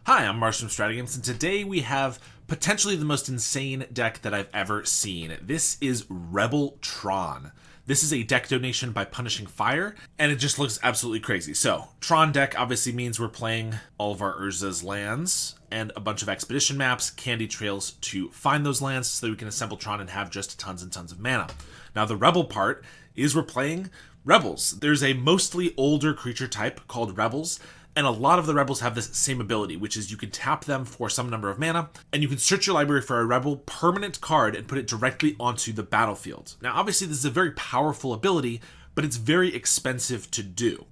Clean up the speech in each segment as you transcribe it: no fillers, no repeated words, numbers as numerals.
Hi, I'm Marsh from StrataGames, and today we have potentially the most insane deck that I've ever seen. This is Rebel-tron. This is a deck donation by Punishing Fire, and it just looks absolutely crazy. So, Tron deck obviously means we're playing all of our Urza's lands, and a bunch of expedition maps, candy trails to find those lands so that we can assemble Tron and have just tons and tons of mana. Now, the Rebel part is we're playing Rebels. There's a mostly older creature type called Rebels, and a lot of the Rebels have this same ability, which is you can tap them for some number of mana, and you can search your library for a Rebel permanent card and put it directly onto the battlefield. Now, obviously, this is a very powerful ability, but it's very expensive to do.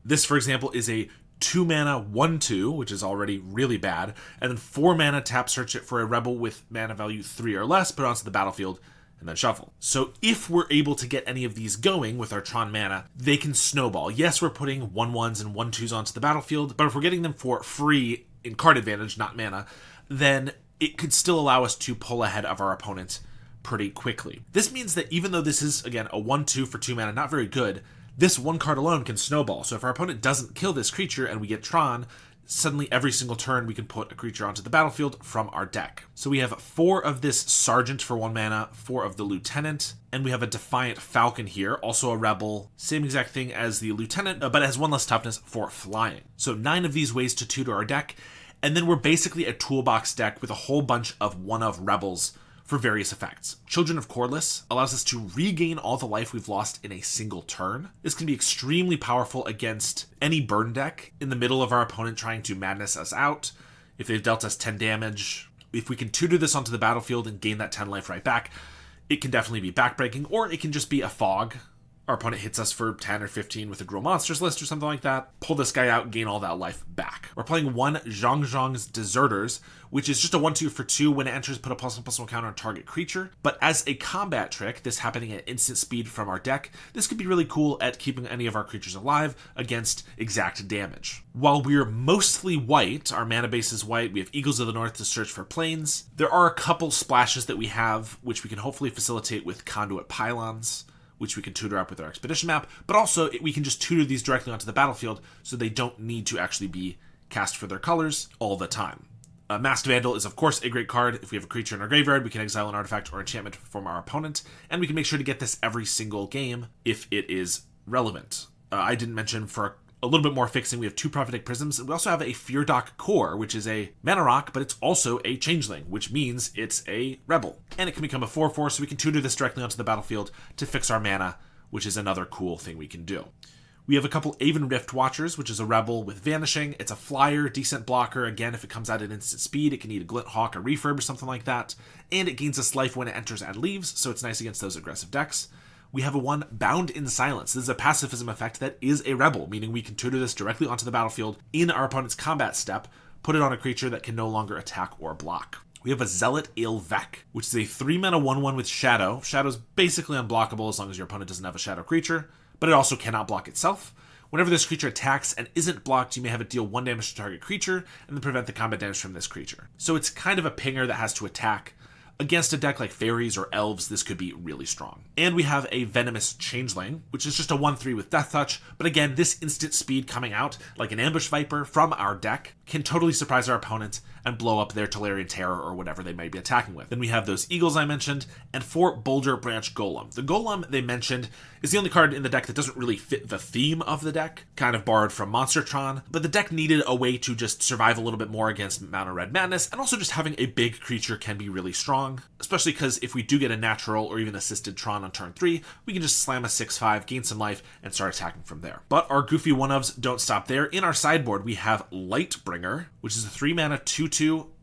This, for example, is a 2 mana 1/2, which is already really bad, and then 4 mana tap search it for a Rebel with mana value 3 or less, put it onto the battlefield, and then shuffle. So if we're able to get any of these going with our Tron mana, they can snowball. Yes, we're putting 1/1s and 1/2s onto the battlefield, but if we're getting them for free in card advantage, not mana, then it could still allow us to pull ahead of our opponent pretty quickly. This means that even though this is, again, a 1/2 for 2 mana, not very good, this one card alone can snowball. So if our opponent doesn't kill this creature and we get Tron, suddenly every single turn we can put a creature onto the battlefield from our deck. So we have 4 of this Sergeant for 1 mana, 4 of the Lieutenant, and we have a Defiant Falcon here, also a Rebel, same exact thing as the Lieutenant, but it has 1 less toughness for flying. So 9 of these ways to tutor our deck, and then we're basically a toolbox deck with a whole bunch of one-of Rebels for various effects. Children of Cordless allows us to regain all the life we've lost in a single turn. This can be extremely powerful against any burn deck in the middle of our opponent trying to madness us out. If they've dealt us 10 damage, if we can tutor this onto the battlefield and gain that 10 life right back, it can definitely be backbreaking, or it can just be a fog. Our opponent hits us for 10 or 15 with a Gruul Monsters list or something like that. Pull this guy out, gain all that life back. We're playing 1 Zhang Deserters, which is just a 1/2 for 2. When it enters, put a +1/+1 counter on target creature. But as a combat trick, this happening at instant speed from our deck, this could be really cool at keeping any of our creatures alive against exact damage. While we're mostly white, our mana base is white, we have Eagles of the North to search for planes, there are a couple splashes that we have, which we can hopefully facilitate with Conduit Pylons, which we can tutor up with our expedition map, but also we can just tutor these directly onto the battlefield so they don't need to actually be cast for their colors all the time. Masked Vandal is, of course, a great card. If we have a creature in our graveyard, we can exile an artifact or enchantment from our opponent, and we can make sure to get this every single game if it is relevant. I didn't mention, for a little bit more fixing, we have 2 Prophetic Prisms, and we also have a Fear-Dock Core, which is a mana rock, but it's also a changeling, which means it's a Rebel. And it can become a 4/4, so we can tutor this directly onto the battlefield to fix our mana, which is another cool thing we can do. We have a couple Aven Rift Watchers, which is a Rebel with Vanishing. It's a flyer, decent blocker. Again, if it comes out at instant speed, it can eat a Glint Hawk or Refurb or something like that. And it gains us life when it enters and leaves, so it's nice against those aggressive decks. We have a 1 Bound in Silence. This is a pacifism effect that is a Rebel, meaning we can tutor this directly onto the battlefield in our opponent's combat step, put it on a creature that can no longer attack or block. We have a Zealot Ilvek, which is a 3 mana 1/1 with Shadow. Shadow's basically unblockable as long as your opponent doesn't have a Shadow creature, but it also cannot block itself. Whenever this creature attacks and isn't blocked, you may have it deal 1 damage to target creature and then prevent the combat damage from this creature. So it's kind of a pinger that has to attack. Against a deck like Fairies or Elves, this could be really strong. And we have a Venomous Changeling, which is just a 1/3 with Death Touch, but again, this instant speed coming out, like an Ambush Viper from our deck, can totally surprise our opponent and blow up their Tolarian Terror or whatever they might be attacking with. Then we have those Eagles I mentioned, and 4 Boulder Branch Golem. The Golem they mentioned is the only card in the deck that doesn't really fit the theme of the deck, kind of borrowed from Monster-tron, but the deck needed a way to just survive a little bit more against Mono Red Madness, and also just having a big creature can be really strong, especially because if we do get a natural or even assisted Tron on turn 3, we can just slam a 6/5, gain some life, and start attacking from there. But our goofy one-ofs don't stop there. In our sideboard, we have Lightbringer, which is a 3 mana 2/2,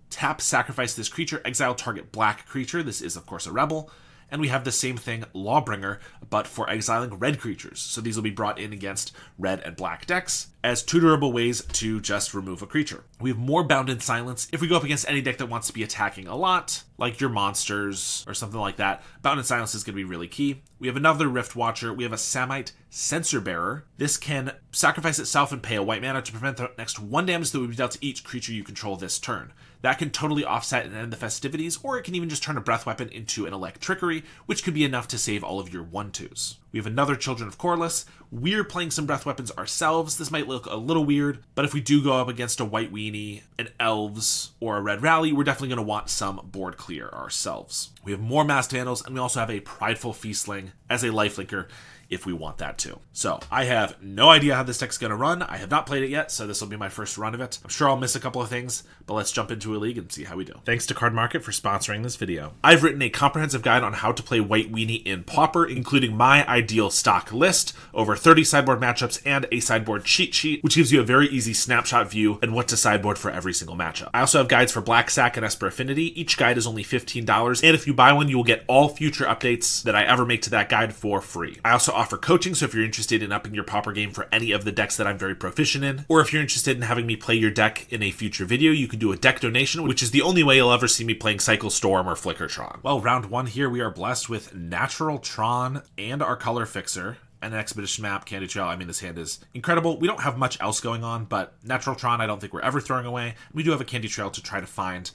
tap, sacrifice this creature, exile target black creature. This is, of course, a Rebel. And we have the same thing, Lawbringer, but for exiling red creatures. So these will be brought in against red and black decks as tutorable ways to just remove a creature. We have more Bound in Silence. If we go up against any deck that wants to be attacking a lot, like your monsters or something like that, Bound in Silence is going to be really key. We have another Rift Watcher. We have a Samite Censor Bearer. This can sacrifice itself and pay a white mana to prevent the next 1 damage that would be dealt to each creature you control this turn. That can totally offset and end the festivities, or it can even just turn a Breath Weapon into an Elect Trickery, which could be enough to save all of your 1/2s. We have another Children of Corliss. We're playing some Breath Weapons ourselves. This might look a little weird, but if we do go up against a White Weenie, an Elves, or a Red Rally, we're definitely going to want some board clear ourselves. We have more Masked Vandals, and we also have a Prideful Feastling as a lifelinker if we want that too. So I have no idea how this deck's going to run. I have not played it yet, so this will be my first run of it. I'm sure I'll miss a couple of things, but let's jump into a league and see how we do. Thanks to Card Market for sponsoring this video. I've written a comprehensive guide on how to play White Weenie in Pauper, including my ideal stock list, over 30 sideboard matchups, and a sideboard cheat sheet, which gives you a very easy snapshot view and what to sideboard for every single matchup. I also have guides for Black Sack and Esper Affinity. Each guide is only $15, and if you buy one, you will get all future updates that I ever make to that guide for free. I also offer coaching, so if you're interested in upping your Pauper game for any of the decks that I'm very proficient in, or if you're interested in having me play your deck in a future video, you can do a deck donation, which is the only way you'll ever see me playing Cycle Storm or Flicker-tron. Well, round one here, we are blessed with Natural Tron and our Color Fixer, and an Expedition Map, Candy Trail. I mean, this hand is incredible. We don't have much else going on, but Natural Tron I don't think we're ever throwing away. We do have a Candy Trail to try to find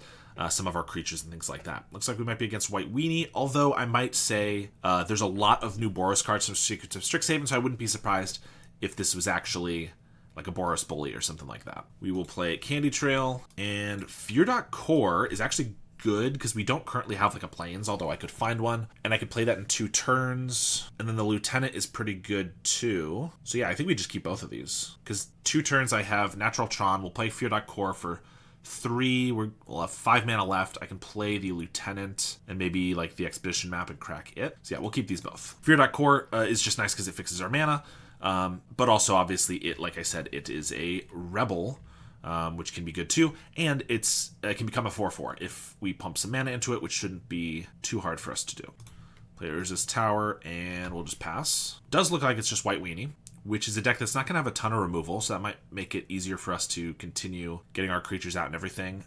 some of our creatures and things like that. Looks like we might be against White Weenie, although I might say there's a lot of new Boros cards from Secrets of Strixhaven, so I wouldn't be surprised if this was actually like a Boros Bully or something like that. We will play Candy Trail, and Fear.Core is actually good because we don't currently have like a Plains, although I could find one, and I could play that in 2 turns, and then the Lieutenant is pretty good too. So yeah, I think we just keep both of these, because 2 turns I have Natural Tron, we'll play Fear.Core for 3, we'll have 5 mana left. I can play the Lieutenant and maybe like the Expedition Map and crack it. So yeah, we'll keep these both. Fear.Core is just nice because it fixes our mana, but also obviously it, like I said, it is a Rebel, which can be good too, and it can become a 4/4 if we pump some mana into it, which shouldn't be too hard for us to do. Play Urza's Tower, and we'll just pass. Does look like it's just White Weenie, which is a deck that's not going to have a ton of removal, so that might make it easier for us to continue getting our creatures out and everything.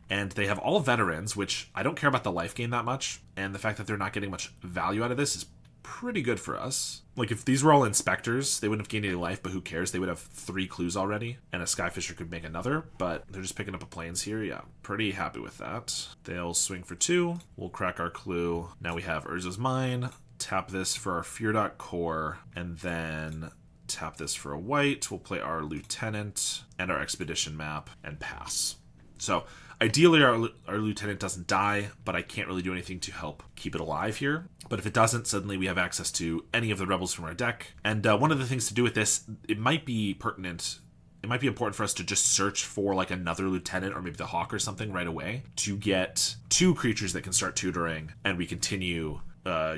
And they have all veterans, which I don't care about the life gain that much, and the fact that they're not getting much value out of this is pretty good for us. Like, if these were all Inspectors, they wouldn't have gained any life, but who cares? They would have 3 clues already, and a Skyfisher could make another, but they're just picking up a Plains here. Yeah, pretty happy with that. They'll swing for 2. We'll crack our clue. Now we have Urza's Mine. Tap this for our Fear.Core, and then tap this for a white. We'll play our Lieutenant and our Expedition Map and pass. So ideally our Lieutenant doesn't die, but I can't really do anything to help keep it alive here. But if it doesn't, suddenly we have access to any of the Rebels from our deck. And one of the things to do with this, it might be pertinent. It might be important for us to just search for like another Lieutenant or maybe the Hawk or something right away to get 2 creatures that can start tutoring, and we continue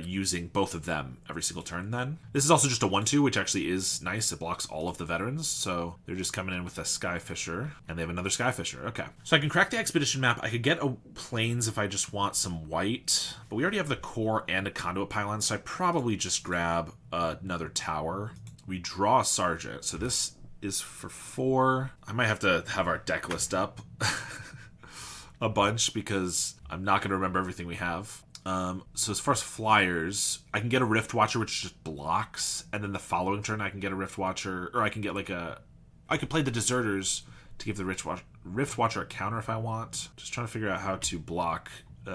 using both of them every single turn then. This is also just a 1/2, which actually is nice. It blocks all of the veterans, so they're just coming in with a Skyfisher, and they have another Skyfisher. Okay. So I can crack the Expedition Map. I could get a Plains if I just want some white, but we already have the Core and a Conduit Pylon, so I probably just grab another Tower. We draw a Sergeant, so this is for 4. I might have to have our deck list up a bunch because I'm not going to remember everything we have. So as far as flyers, I can get a Rift Watcher, which just blocks, and then the following turn I can get a Rift Watcher, or I can get like I could play the Deserters to give the Rift Watcher a counter if I want. Just trying to figure out how to block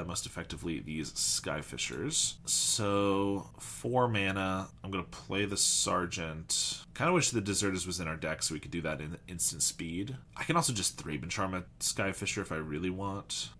most effectively these Skyfishers. So 4 mana, I'm going to play the Sergeant. Kind of wish the Deserters was in our deck so we could do that in instant speed. I can also just 3-Bin Charm a Skyfisher if I really want.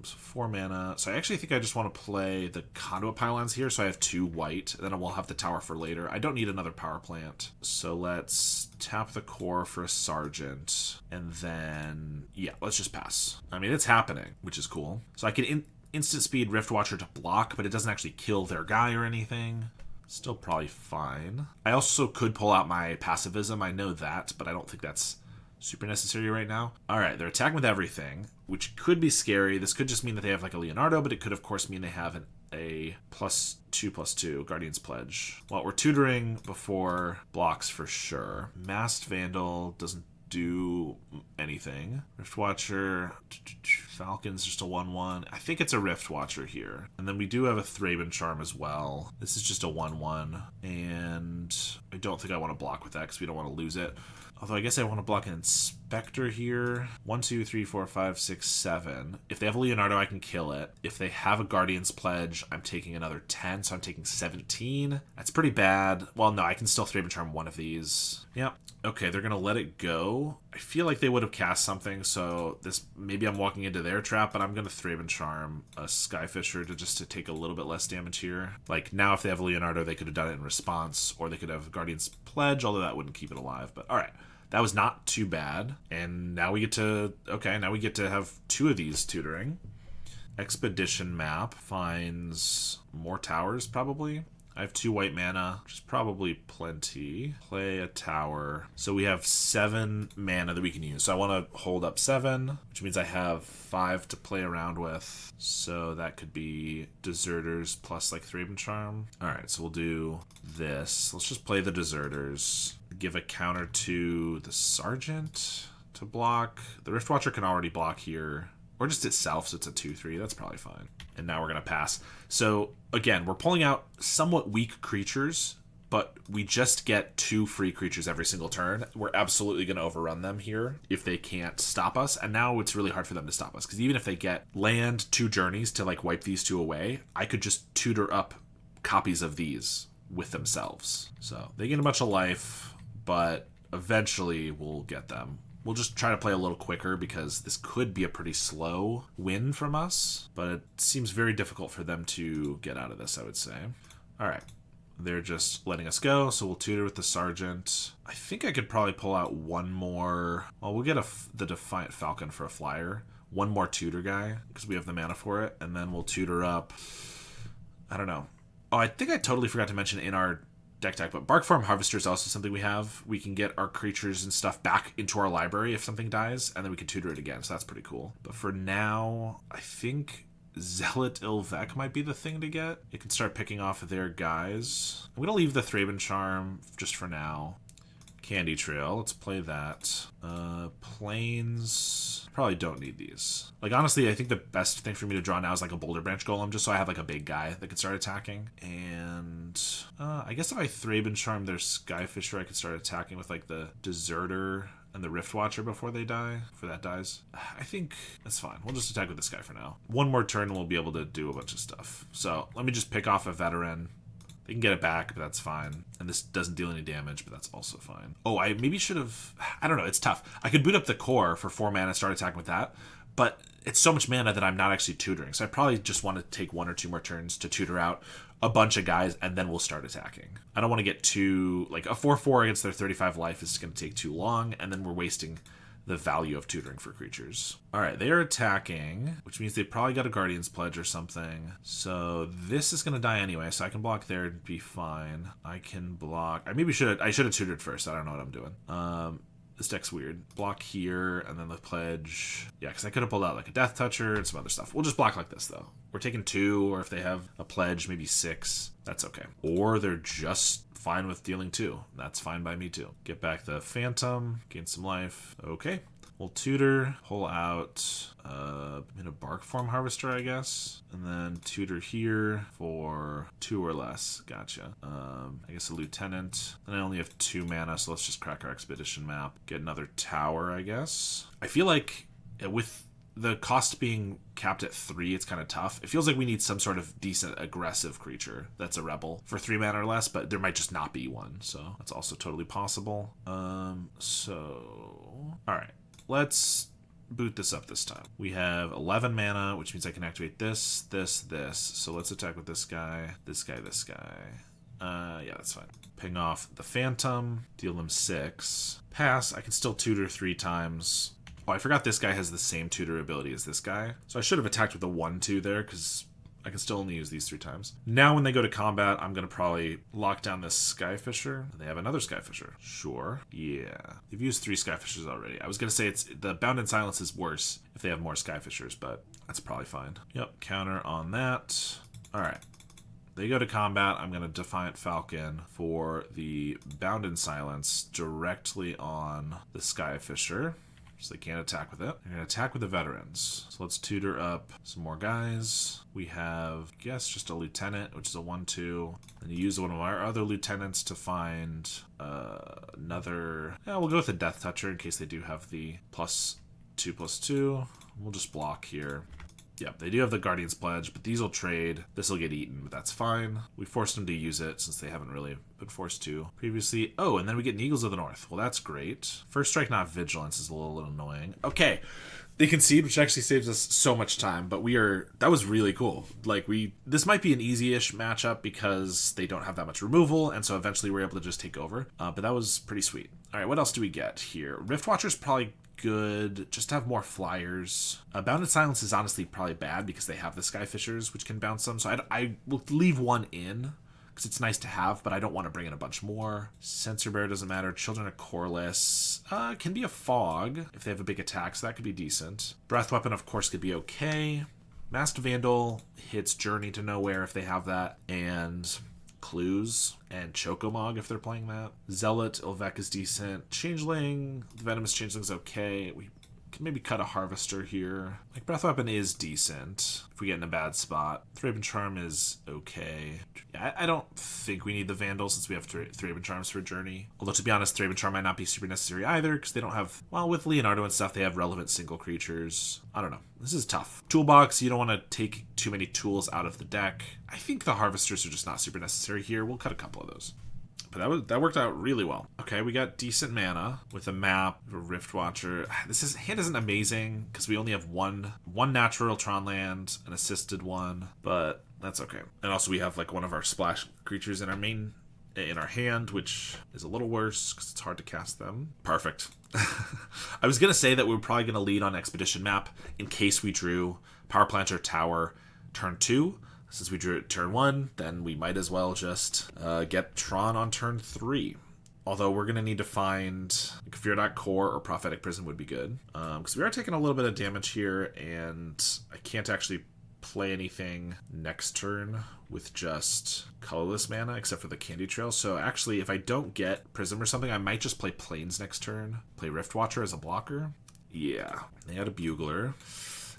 So 4 mana. So I actually think I just want to play the Conduit Pylons here, so I have 2 white. Then I will have the Tower for later. I don't need another Power Plant. So let's tap the Core for a Sergeant. And then, yeah, let's just pass. I mean, it's happening, which is cool. So I can instant speed Rift Watcher to block, but it doesn't actually kill their guy or anything. Still probably fine. I also could pull out my Pacifism. I know that, but I don't think that's super necessary right now. All right, they're attacking with everything, which could be scary. This could just mean that they have like a Leonardo, but it could, of course, mean they have a +2/+2 Guardian's Pledge. Well, we're tutoring before blocks for sure. Masked Vandal doesn't do anything. Rift Watcher, Falcon's just a 1/1. I think it's a Rift Watcher here. And then we do have a Thraben Charm as well. This is just a 1/1. And I don't think I want to block with that because we don't want to lose it. Although I guess I want to block an Inspector here. 1, 2, 3, 4, 5, 6, 7. If they have a Leonardo, I can kill it. If they have a Guardian's Pledge, I'm taking another 10, so I'm taking 17. That's pretty bad. Well, no, I can still Thraben Charm one of these. Yep. Okay, they're going to let it go. I feel like they would have cast something, so this maybe I'm walking into their trap, but I'm going to Thraben Charm a Skyfisher to take a little bit less damage here. Like, now if they have a Leonardo, they could have done it in response, or they could have Guardian's Pledge, although that wouldn't keep it alive. But all right, that was not too bad. And now we get to, okay, now we get to have 2 of these tutoring. Expedition map finds more towers, probably. I have 2 white mana, which is probably plenty. Play a tower. So we have 7 mana that we can use. So I want to hold up 7, which means I have 5 to play around with. So that could be Deserters plus like Thraben Charm. All right, so we'll do this. Let's just play the Deserters. Give a counter to the Sergeant to block. The Riftwatcher can already block here. Or just itself, so it's a 2/3. That's probably fine. And now we're going to pass. So, again, we're pulling out somewhat weak creatures, but we just get 2 free creatures every single turn. We're absolutely going to overrun them here if they can't stop us. And now it's really hard for them to stop us. Because even if they get land 2 journeys to, like, wipe these 2 away, I could just tutor up copies of these with themselves. So, they gain a bunch of life, but eventually we'll get them. We'll just try to play a little quicker because this could be a pretty slow win from us, but it seems very difficult for them to get out of this, I would say. All right. They're just letting us go, so we'll tutor with the Sergeant. I think I could probably pull out one more. Well, we'll get the Defiant Falcon for a flyer. One more tutor guy because we have the mana for it, and then we'll tutor up. I don't know. Oh, I think I totally forgot to mention in our deck tag, but Bark Farm Harvester is also something we have. We can get our creatures and stuff back into our library if something dies, and then we can tutor it again, so that's pretty cool. But for now, I think Zealot Ilvec might be the thing to get. It can start picking off of their guys. I'm going to leave the Thraben Charm just for now. Candy Trail, let's play that. Plains, probably don't need these. Like, honestly, I think the best thing for me to draw now is like a Boulder Branch Golem, just so I have like a big guy that can start attacking. And I guess if I Thraben Charm their Skyfisher, I could start attacking with like the Deserter and the Riftwatcher before they die, before that dies. I think that's fine. We'll just attack with this guy for now. One more turn and we'll be able to do a bunch of stuff. So let me just pick off a Veteran. They can get it back, but that's fine. And this doesn't deal any damage, but that's also fine. Oh, I maybe should have... I don't know, it's tough. I could boot up the core for 4 mana and start attacking with that, but it's so much mana that I'm not actually tutoring. So I probably just want to take 1 or 2 more turns to tutor out a bunch of guys, and then we'll start attacking. I don't want to get too... Like, a 4/4 against their 35 life is going to take too long, and then we're wasting the value of tutoring for creatures. All right, they are attacking, which means they probably got a Guardian's Pledge or something. So this is going to die anyway, so I can block there and be fine. I can block... I should have tutored first. I don't know what I'm doing. This deck's weird. Block here, and then the Pledge. Yeah, because I could have pulled out like a Death Toucher and some other stuff. We'll just block like this, though. We're taking 2, or if they have a Pledge, maybe 6. That's okay. Or they're just fine with dealing 2. That's fine by me, too. Get back the Phantom, gain some life. Okay. We'll tutor, pull out in a Bark Form Harvester, I guess, and then tutor here for 2 or less. Gotcha. I guess a Lieutenant. Then I only have 2 mana, so let's just crack our Expedition map. Get another tower, I guess. I feel like with the cost being capped at 3, it's kind of tough. It feels like we need some sort of decent aggressive creature that's a rebel for 3 mana or less, but there might just not be one, so that's also totally possible. All right. Let's boot this up this time. We have 11 mana, which means I can activate this, this, this. So let's attack with this guy, this guy, this guy. Yeah, that's fine. Ping off the Phantom, deal them 6. Pass, I can still tutor 3 times. Oh, I forgot this guy has the same tutor ability as this guy. So I should have attacked with the 1/2 there, because I can still only use these 3 times. Now when they go to combat, I'm going to probably lock down this Skyfisher. They have another Skyfisher. Sure. Yeah. They've used 3 Skyfishers already. I was going to say the Bound in Silence is worse if they have more Skyfishers, but that's probably fine. Yep. Counter on that. All right. They go to combat. I'm going to Defiant Falcon for the Bound in Silence directly on the Skyfisher. so they can't attack with it. They're going to attack with the veterans. So let's tutor up some more guys. We have, I guess, just a lieutenant, which is a 1/2. And you use one of our other lieutenants to find another... Yeah, we'll go with a Death Toucher in case they do have the +2/+2. We'll just block here. Yep, they do have the Guardian's Pledge, but these will trade. This will get eaten, but that's fine. We forced them to use it since they haven't really been forced to previously. Oh, and then we get an Eagles of the North. Well, that's great. First strike, not vigilance, is a little annoying. Okay, they concede, which actually saves us so much time, but that was really cool. Like, this might be an easy-ish matchup because they don't have that much removal, and so eventually we're able to just take over. But that was pretty sweet. All right, what else do we get here? Rift Watcher's probably good, just to have more flyers. Bounded Silence is honestly probably bad because they have the Skyfishers, which can bounce them, so I will leave one in because it's nice to have, but I don't want to bring in a bunch more. Censor Bear doesn't matter. Children of Corliss can be a fog if they have a big attack, so that could be decent. Breath Weapon, of course, could be okay. Masked Vandal hits Journey to Nowhere if they have that, and Clues and Chocomog if they're playing that. Zealot, Ilvek is decent. Changeling, the Venomous Changeling's okay. We can maybe cut a Harvester here. Like, Breath Weapon is decent if we get in a bad spot. Thraben Charm is okay. Yeah, I don't think we need the Vandal since we have Thraben Charms for Journey. Although, to be honest, Thraben Charm might not be super necessary either because they don't have... Well, with Leonardo and stuff, they have relevant single creatures. I don't know. This is tough. Toolbox, you don't want to take too many tools out of the deck. I think the Harvesters are just not super necessary here. We'll cut a couple of those. But that worked out really well. Okay, we got decent mana with a map, a Rift Watcher. This hand isn't amazing because we only have one natural Tron land, an assisted one, but that's okay. And also we have like one of our splash creatures in our hand, which is a little worse because it's hard to cast them. Perfect. I was gonna say that we were probably gonna lead on Expedition Map in case we drew Power Plant or Tower turn 2. Since we drew it turn 1, then we might as well just get Tron on turn 3. Although we're going to need to find like Fear Core or Prophetic Prism would be good. Because we are taking a little bit of damage here, and I can't actually play anything next turn with just colorless mana except for the Candy Trail. So actually, if I don't get Prism or something, I might just play Plains next turn. Play Rift Watcher as a blocker. Yeah, they had a Bugler.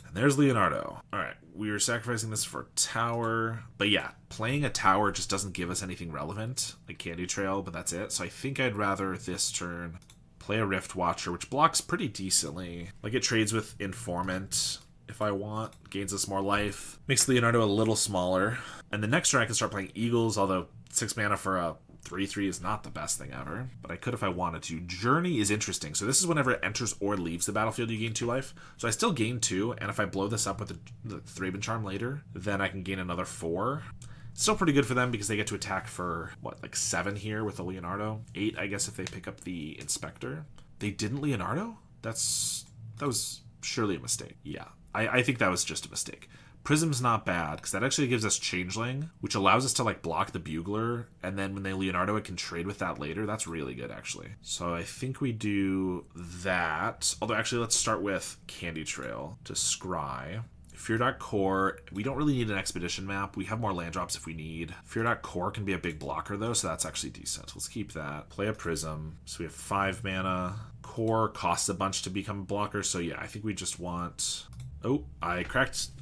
And there's Leonardo. All right, we were sacrificing this for Tower. But yeah, playing a Tower just doesn't give us anything relevant, like Candy Trail, but that's it. So I think I'd rather this turn play a Rift Watcher, which blocks pretty decently. Like, it trades with Informant if I want, gains us more life, makes Leonardo a little smaller. And the next turn I can start playing Eagles, although 6 mana for a 3/3 is not the best thing ever, but I could if I wanted to. Journey is interesting. So this is whenever it enters or leaves the battlefield, you gain 2 life. So I still gain 2, and if I blow this up with the Thraben Charm later, then I can gain another 4. Still pretty good for them because they get to attack for, what, like 7 here with the Leonardo? 8, I guess, if they pick up the Inspector. They didn't Leonardo? That was surely a mistake. Yeah, I think that was just a mistake. Prism's not bad, because that actually gives us Changeling, which allows us to like block the Bugler, and then when they Leonardo, it can trade with that later. That's really good, actually. So I think we do that. Although, actually, let's start with Candy Trail to scry. Fear Core, we don't really need an Expedition Map. We have more land drops if we need. Fear Core can be a big blocker, though, so that's actually decent. Let's keep that. Play a Prism. So we have 5 mana. Core costs a bunch to become a blocker, so yeah, I think we just want... Oh, I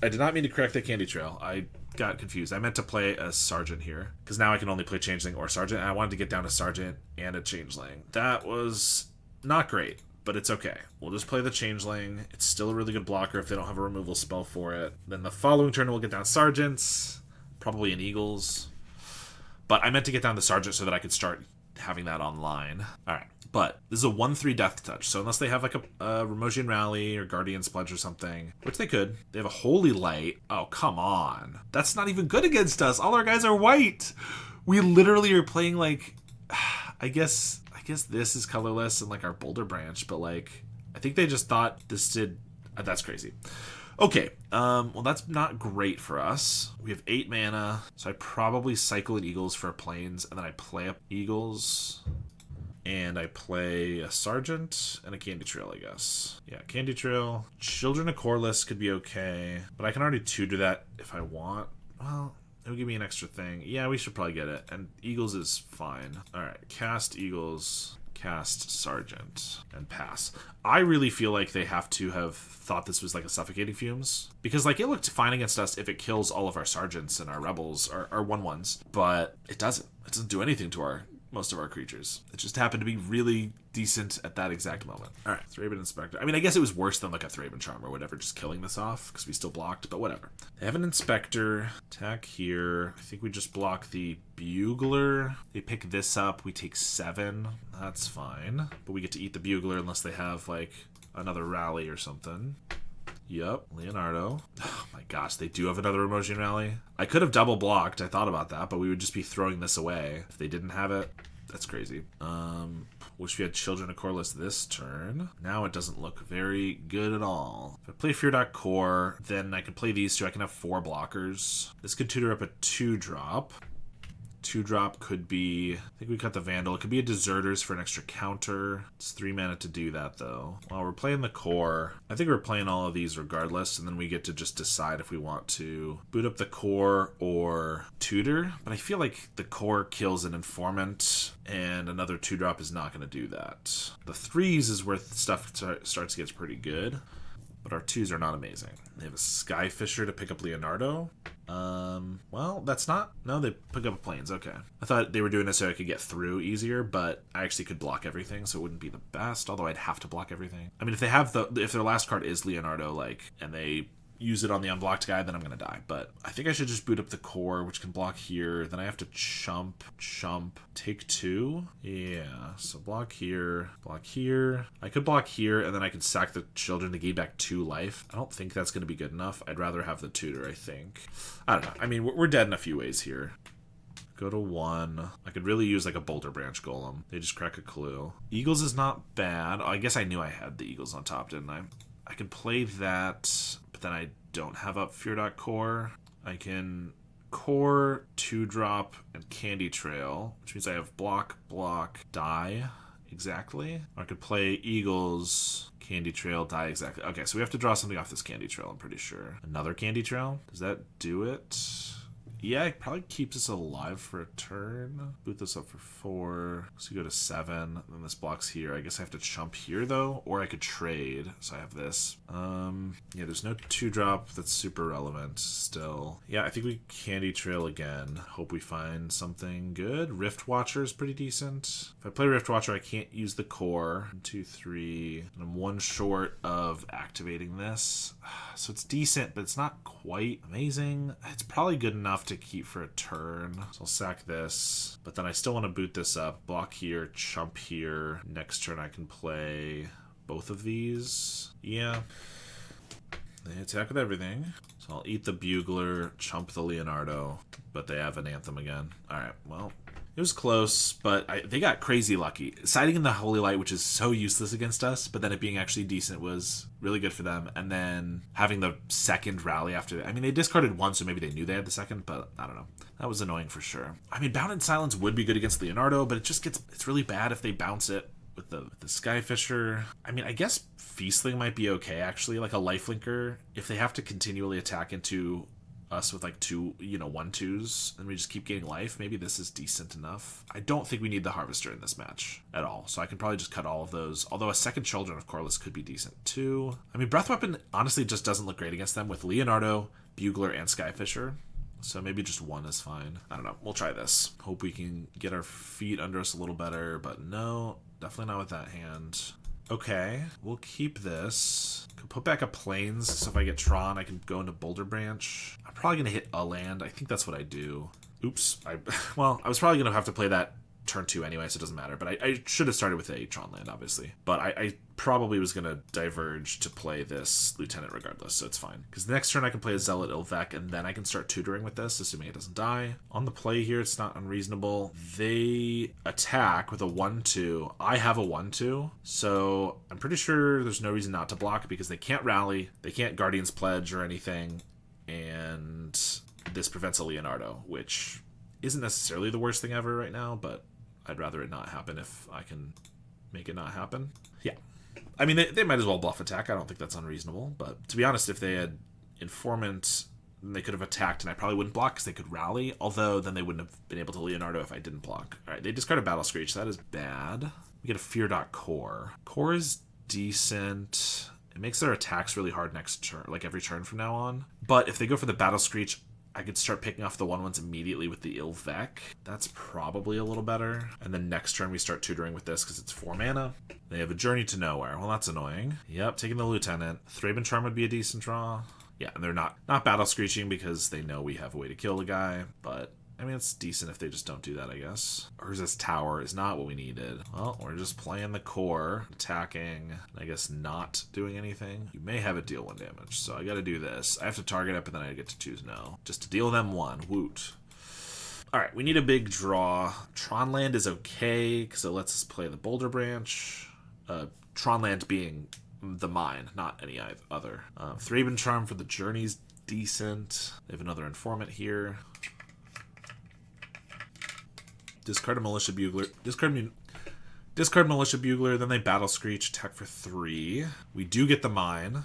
did not mean to correct the Candy Trail. I got confused. I meant to play a Sergeant here, because now I can only play Changeling or Sergeant, and I wanted to get down to Sergeant and a Changeling. That was not great, but it's okay. We'll just play the Changeling. It's still a really good blocker if they don't have a removal spell for it. Then the following turn, we'll get down Sergeants, probably an Eagles. But I meant to get down the Sergeant so that I could start having that online. All right. But this is a 1/3 Death Touch, so unless they have like a Remosian Rally or Guardian's Pledge or something, which they could, they have a Holy Light. Oh, come on. That's not even good against us. All our guys are white. We literally are playing like, I guess this is colorless and like our Boulder Branch, but like, I think they just thought this did, that's crazy. Okay, well that's not great for us. We have 8 mana, so I probably cycle an Eagles for a Plains, and then I play up Eagles. And I play a Sergeant and a Candy Trail, I guess. Yeah, Candy Trail. Children of Corliss could be okay, but I can already tutor that if I want. Well, it'll give me an extra thing. Yeah, we should probably get it. And Eagles is fine. All right, cast Eagles. cast Sergeant, and pass. I really feel like they have to have thought this was like a suffocating fumes, because like it looked fine against us if it kills all of our sergeants and our rebels, our 1/1s, but it doesn't. It doesn't do anything to most of our creatures. It just happened to be really decent at that exact moment. All right, Thraben Inspector. I mean, I guess it was worse than like a Thraben Charm or whatever, just killing this off because we still blocked, but whatever. They have an Inspector. Attack here. I think we just block the Bugler. They pick this up. We take 7. That's fine. But we get to eat the Bugler unless they have like another rally or something. Yep, Leonardo. Oh my gosh, they do have another Emotion Rally. I could have double blocked, I thought about that, but we would just be throwing this away if they didn't have it. That's crazy. Wish we had Children of Corliss this turn. Now it doesn't look very good at all. If I play Fear.Core, then I can play these two. I can have 4 blockers. This could tutor up a 2-drop. 2-drop could be, I think we cut the Vandal. It could be a Deserters for an extra counter. It's 3 mana to do that though. While we're playing the core, I think we're playing all of these regardless, and then we get to just decide if we want to boot up the core or tutor. But I feel like the core kills an Informant, and another 2-drop is not going to do that. The 3s is where stuff starts to get pretty good, but our 2s are not amazing. They have a Skyfisher to pick up Leonardo. Well, that's not... No, they pick up planes. Okay. I thought they were doing this so I could get through easier, but I actually could block everything, so it wouldn't be the best, although I'd have to block everything. I mean, if they have if their last card is Leonardo, like, and they use it on the unblocked guy, then I'm gonna die. But I think I should just boot up the core, which can block here. Then I have to chump, take 2. Yeah, so block here. I could block here, and then I can sack the Children to gain back 2 life. I don't think that's gonna be good enough. I'd rather have the tutor, I think. I don't know. I mean, we're dead in a few ways here. Go to 1. I could really use like a Boulder Branch Golem. They just crack a clue. Eagles is not bad. I guess I knew I had the Eagles on top, didn't I? I can play that, but then I don't have up Fear.Core. I can core, 2-drop, and Candy Trail, which means I have block, die, exactly. Or I could play Eagles, Candy Trail, die, exactly. Okay, so we have to draw something off this Candy Trail, I'm pretty sure. Another Candy Trail? Does that do it? Yeah, it probably keeps us alive for a turn. Boot this up for 4. So we go to 7. Then this blocks here. I guess I have to chump here, though. Or I could trade. So I have this. Yeah, there's no 2-drop that's super relevant still. Yeah, I think we Candy Trail again. Hope we find something good. Rift Watcher is pretty decent. If I play Rift Watcher, I can't use the core. 1, 2, 3. And I'm 1 short of activating this. So it's decent, but it's not quite amazing. It's probably good enough to keep for a turn. So I'll sack this, but then I still want to boot this up. Block here, chump here. Next turn I can play both of these. Yeah. They attack with everything. So I'll eat the Bugler, chump the Leonardo, but they have an Anthem again. Alright, well, it was close, but they got crazy lucky. Siding in the Holy Light, which is so useless against us, but then it being actually decent was really good for them. And then having the second rally after that. I mean, they discarded 1, so maybe they knew they had the second, but I don't know. That was annoying for sure. I mean, Bound in Silence would be good against Leonardo, but it's really bad if they bounce it with the Skyfisher. I mean, I guess Feastling might be okay, actually. Like a Lifelinker, if they have to continually attack into us with like 2, 1/2s, and we just keep gaining life, maybe this is decent enough. I don't think we need the Harvester in this match at all, so I can probably just cut all of those, although a second Children of Corliss could be decent too. I mean, Breath Weapon honestly just doesn't look great against them with Leonardo, Bugler, and Skyfisher, so maybe just 1 is fine. I don't know, we'll try this. Hope we can get our feet under us a little better, but no, definitely not with that hand. Okay, we'll keep this. Could put back a plains, so if I get Tron, I can go into Boulder Branch. I'm probably gonna hit a land. I think that's what I do. Oops. Well, I was probably gonna have to play that turn 2 anyway, so it doesn't matter. But I should have started with a Tron land, obviously. But I probably was gonna diverge to play this Lieutenant regardless, so it's fine. Because the next turn I can play a Zealot Ilvec, and then I can start tutoring with this, assuming it doesn't die. On the play here, it's not unreasonable. They attack with a 1/2. I have a 1/2, so I'm pretty sure there's no reason not to block because they can't rally, they can't Guardian's Pledge or anything, and this prevents a Leonardo, which isn't necessarily the worst thing ever right now, but I'd rather it not happen if I can make it not happen. Yeah. I mean, they might as well bluff attack. I don't think that's unreasonable. But to be honest, if they had Informant, then they could have attacked, and I probably wouldn't block because they could rally. Although, then they wouldn't have been able to Leonardo if I didn't block. All right, they discarded Battle Screech. That is bad. We get a fear.core. Core is decent. It makes their attacks really hard next turn, like every turn from now on. But if they go for the Battle Screech, I could start picking off the 1/1s immediately with the Ilvec. That's probably a little better. And then next turn we start tutoring with this because it's 4 mana. They have a Journey to Nowhere. Well, that's annoying. Yep, taking the Lieutenant. Rebel-trons would be a decent draw. Yeah, and they're not Battle Screeching because they know we have a way to kill the guy, but I mean, it's decent if they just don't do that, I guess. Urza's Tower is not what we needed. Well, we're just playing the core, attacking, I guess not doing anything. You may have it deal 1 damage, so I gotta do this. I have to target it, but then I get to choose no. Just to deal them 1. Woot. Alright, we need a big draw. Tron land is okay, because it lets us play the Boulder Branch. Tron land being the mine, not any other. Thraben Charm for the Journey's decent. They have another Informant here. Discard a Militia Bugler. Discard Militia Bugler, then they Battle Screech, attack for 3. We do get the mine.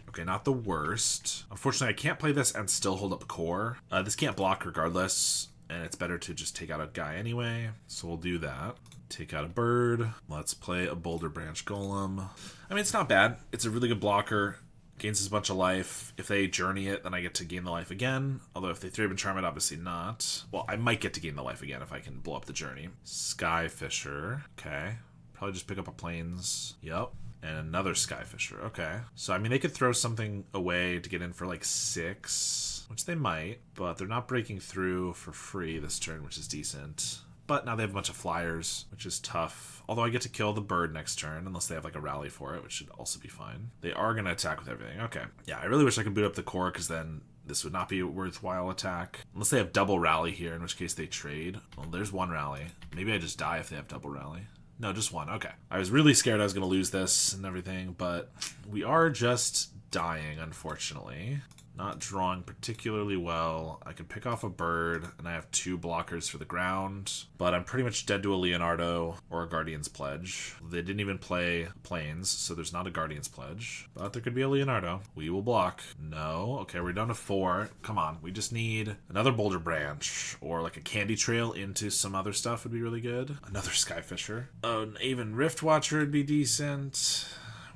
Okay, not the worst. Unfortunately, I can't play this and still hold up core. This can't block regardless, and it's better to just take out a guy anyway. So we'll do that. Take out a bird. Let's play a Boulder Branch Golem. I mean, it's not bad. It's a really good blocker. Gains a bunch of life. If they journey it, then I get to gain the life again. Although if they Thraben Charm it, obviously not. Well, I might get to gain the life again if I can blow up the journey. Skyfisher. Okay. Probably just pick up a plains. Yep. And another Skyfisher. Okay. So, I mean, they could throw something away to get in for like 6, which they might. But they're not breaking through for free this turn, which is decent. But now they have a bunch of flyers, which is tough. Although I get to kill the bird next turn, unless they have like a rally for it, which should also be fine. They are going to attack with everything. Okay. Yeah, I really wish I could boot up the core, because then this would not be a worthwhile attack. Unless they have double rally here, in which case they trade. Well, there's 1 rally. Maybe I just die if they have double rally. No, just 1. Okay. I was really scared I was going to lose this and everything, but we are just dying, unfortunately. Not drawing particularly well. I can pick off a bird, and I have 2 blockers for the ground, but I'm pretty much dead to a Leonardo or a Guardian's Pledge. They didn't even play Plains, so there's not a Guardian's Pledge, but there could be a Leonardo. We will block. No. Okay, we're down to 4. Come on. We just need another Boulder Branch, or like a Candy Trail into some other stuff would be really good. Another Skyfisher. An Aven Riftwatcher would be decent.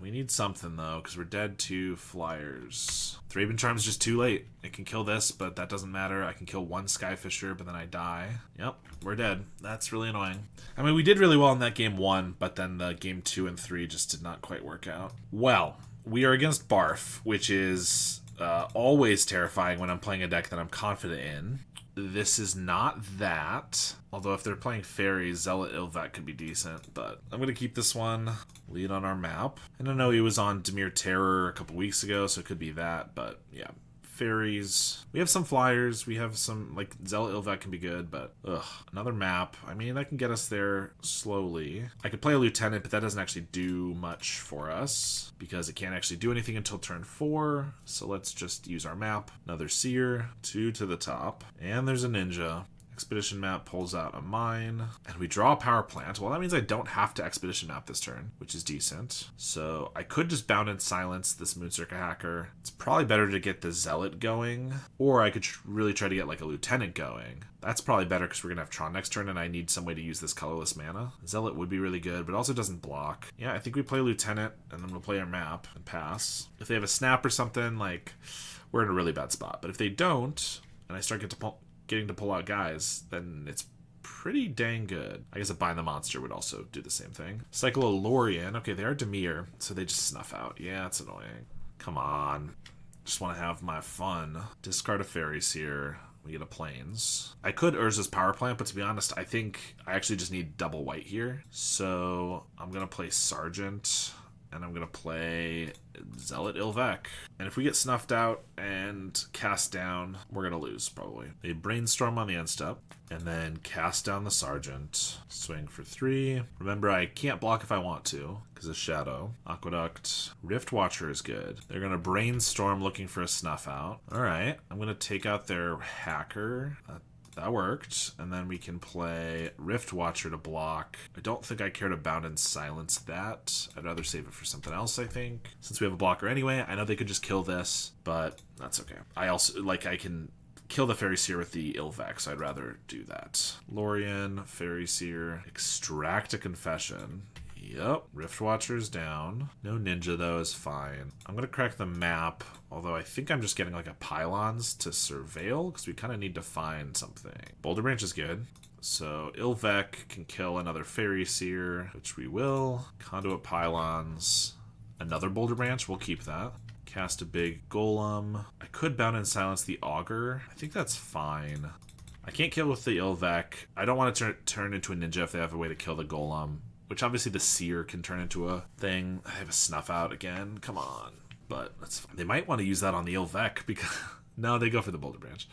We need something, though, because we're dead to flyers. Thraben Charm's just too late. It can kill this, but that doesn't matter. I can kill 1 Skyfisher, but then I die. Yep, we're dead. That's really annoying. I mean, we did really well in that game 1, but then the game 2 and 3 just did not quite work out. Well, we are against Barf, which is always terrifying when I'm playing a deck that I'm confident in. This is not that. Although if they're playing fairies, Zealot Ilvec could be decent. But I'm going to keep this one. Lead on our map. And I know he was on Dimir Terror a couple weeks ago, so it could be that. But yeah, fairies. We have some flyers. We have some, like, Zealot Ilvec can be good. But, another map. I mean, that can get us there slowly. I could play a Lieutenant, but that doesn't actually do much for us, because it can't actually do anything until turn 4. So let's just use our map. Another Seer. 2 to the top. And there's a Ninja. Expedition map pulls out a mine, and we draw a power plant. Well, that means I don't have to expedition map this turn, which is decent. So I could just bound and silence this Moonstrucker Hacker. It's probably better to get the Zealot going, or I could really try to get like a Lieutenant going. That's probably better because we're going to have Tron next turn, and I need some way to use this colorless mana. Zealot would be really good, but also doesn't block. Yeah, I think we play Lieutenant, and then we'll play our map and pass. If they have a snap or something, like, we're in a really bad spot. But if they don't, and I start getting to pull out guys, then it's pretty dang good. I guess a Bind the Monster would also do the same thing. Cycle a Lorien. Okay, they are Dimir, so they just snuff out. Yeah, it's annoying. Come on. Just want to have my fun. Discard a Fairies here. We get a Plains. I could Urza's Power Plant, but to be honest, I think I actually just need double white here. So I'm going to play Sergeant, and I'm going to play Zealot Ilvec. And if we get snuffed out and cast down, we're going to lose, probably. They Brainstorm on the end step, and then cast down the Sergeant. Swing for 3. Remember, I can't block if I want to, because of Shadow. Aqueduct. Riftwatcher is good. They're going to Brainstorm looking for a snuff out. Alright, I'm going to take out their Hacker. That worked. And then we can play Riftwatcher to block. I don't think I care to bound and silence that. I'd rather save it for something else, I think. Since we have a blocker anyway, I know they could just kill this, but that's okay. I also, like, I can kill the Fairy Seer with the Ilvec, so I'd rather do that. Lorien, Fairy Seer, extract a Confession. Yep, Rift Watcher's down. No ninja though is fine. I'm gonna crack the map, although I think I'm just getting like a pylons to surveil because we kind of need to find something. Boulder Branch is good. So Ilvek can kill another Fairy Seer, which we will. Conduit Pylons. Another Boulder Branch, we'll keep that. Cast a big Golem. I could Bound and Silence the Augur. I think that's fine. I can't kill with the Ilvek. I don't want to turn into a ninja if they have a way to kill the Golem, which obviously the Seer can turn into a thing. I have a Snuff Out again. Come on. But that's fine. They might want to use that on the Ilvek because... No, they go for the Boulder Branch.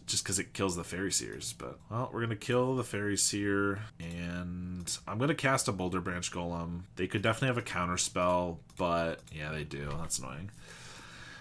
Just because it kills the Fairy Seers. But, well, we're going to kill the Fairy Seer, and I'm going to cast a Boulder Branch Golem. They could definitely have a counter spell, but yeah, they do. That's annoying.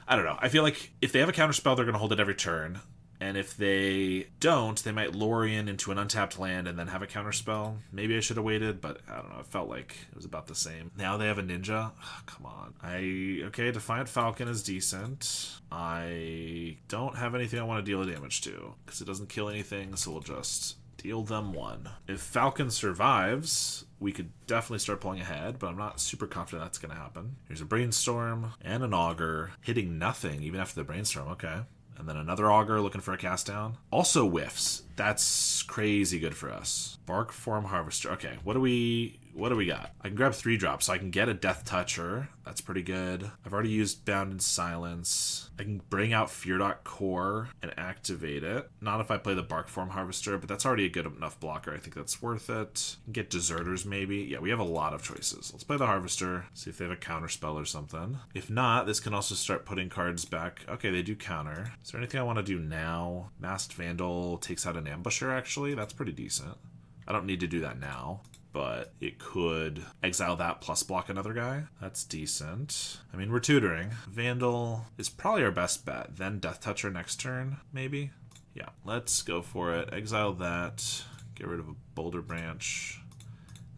I don't know. I feel like if they have a counter spell, they're going to hold it every turn. And if they don't, they might Lorien into an untapped land and then have a counterspell. Maybe I should have waited, but I don't know. It felt like it was about the same. Now they have a ninja. Oh, come on. Okay, Defiant Falcon is decent. I don't have anything I want to deal damage to because it doesn't kill anything, so we'll just deal them 1. If Falcon survives, we could definitely start pulling ahead, but I'm not super confident that's going to happen. Here's a Brainstorm and an Augur, hitting nothing even after the Brainstorm. Okay. And then another Augur looking for a cast down. Also whiffs. That's crazy good for us. Bark Form Harvester. Okay, what do we got? I can grab 3 drops, so I can get a Death Toucher. That's pretty good. I've already used Bound in Silence. I can bring out Fear Core and activate it. Not if I play the Bark Form Harvester, but that's already a good enough blocker. I think that's worth it. Get Deserters maybe. Yeah, we have a lot of choices. Let's play the Harvester, see if they have a counter spell or something. If not, this can also start putting cards back. Okay, they do counter. Is there anything I want to do now? Masked Vandal takes out an Ambusher, actually. That's pretty decent. I don't need to do that now, but it could exile that plus block another guy. That's decent. I mean, we're tutoring. Vandal is probably our best bet. Then Death Toucher next turn, maybe? Yeah, let's go for it. Exile that. Get rid of a Boulder Branch.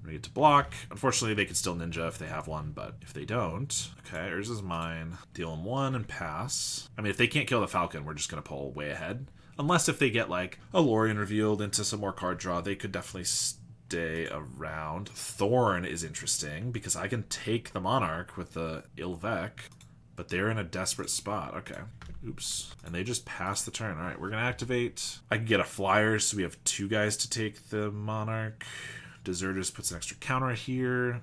We get to block. Unfortunately, they could still ninja if they have one, but if they don't... Okay, yours is mine. Deal them 1 and pass. I mean, if they can't kill the Falcon, we're just going to pull way ahead. Unless if they get, like, a Lorien revealed into some more card draw, they could definitely stay around. Thorn is interesting, because I can take the Monarch with the Ilvek, but they're in a desperate spot. Okay. Oops. And they just pass the turn. All right, we're going to activate. I can get a Flyer, so we have 2 guys to take the Monarch. Deserters puts an extra counter here.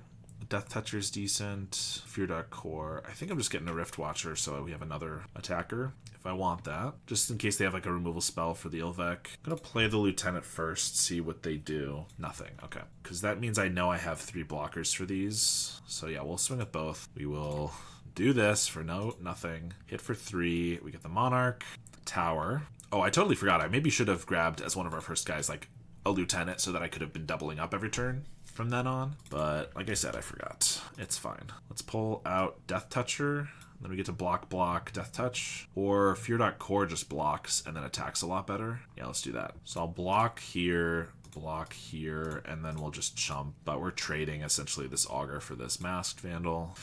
Death Toucher is decent. Fear Core. I think I'm just getting a Rift Watcher, so we have another attacker if I want that. Just in case they have like a removal spell for the Ilvek. I'm going to play the Lieutenant first, see what they do. Nothing. Okay. Because that means I know I have 3 blockers for these. So yeah, we'll swing at both. We will do this for nothing. Hit for 3. We get the Monarch. Tower. Oh, I totally forgot. I maybe should have grabbed as one of our first guys like a Lieutenant so that I could have been doubling up every turn from then on. But like I said, I forgot. It's fine. Let's pull out Death Toucher. Then we get to block, Death Touch. Or Fear Core just blocks and then attacks a lot better. Yeah, let's do that. So I'll block here, and then we'll just chump. But we're trading essentially this Augur for this Masked Vandal.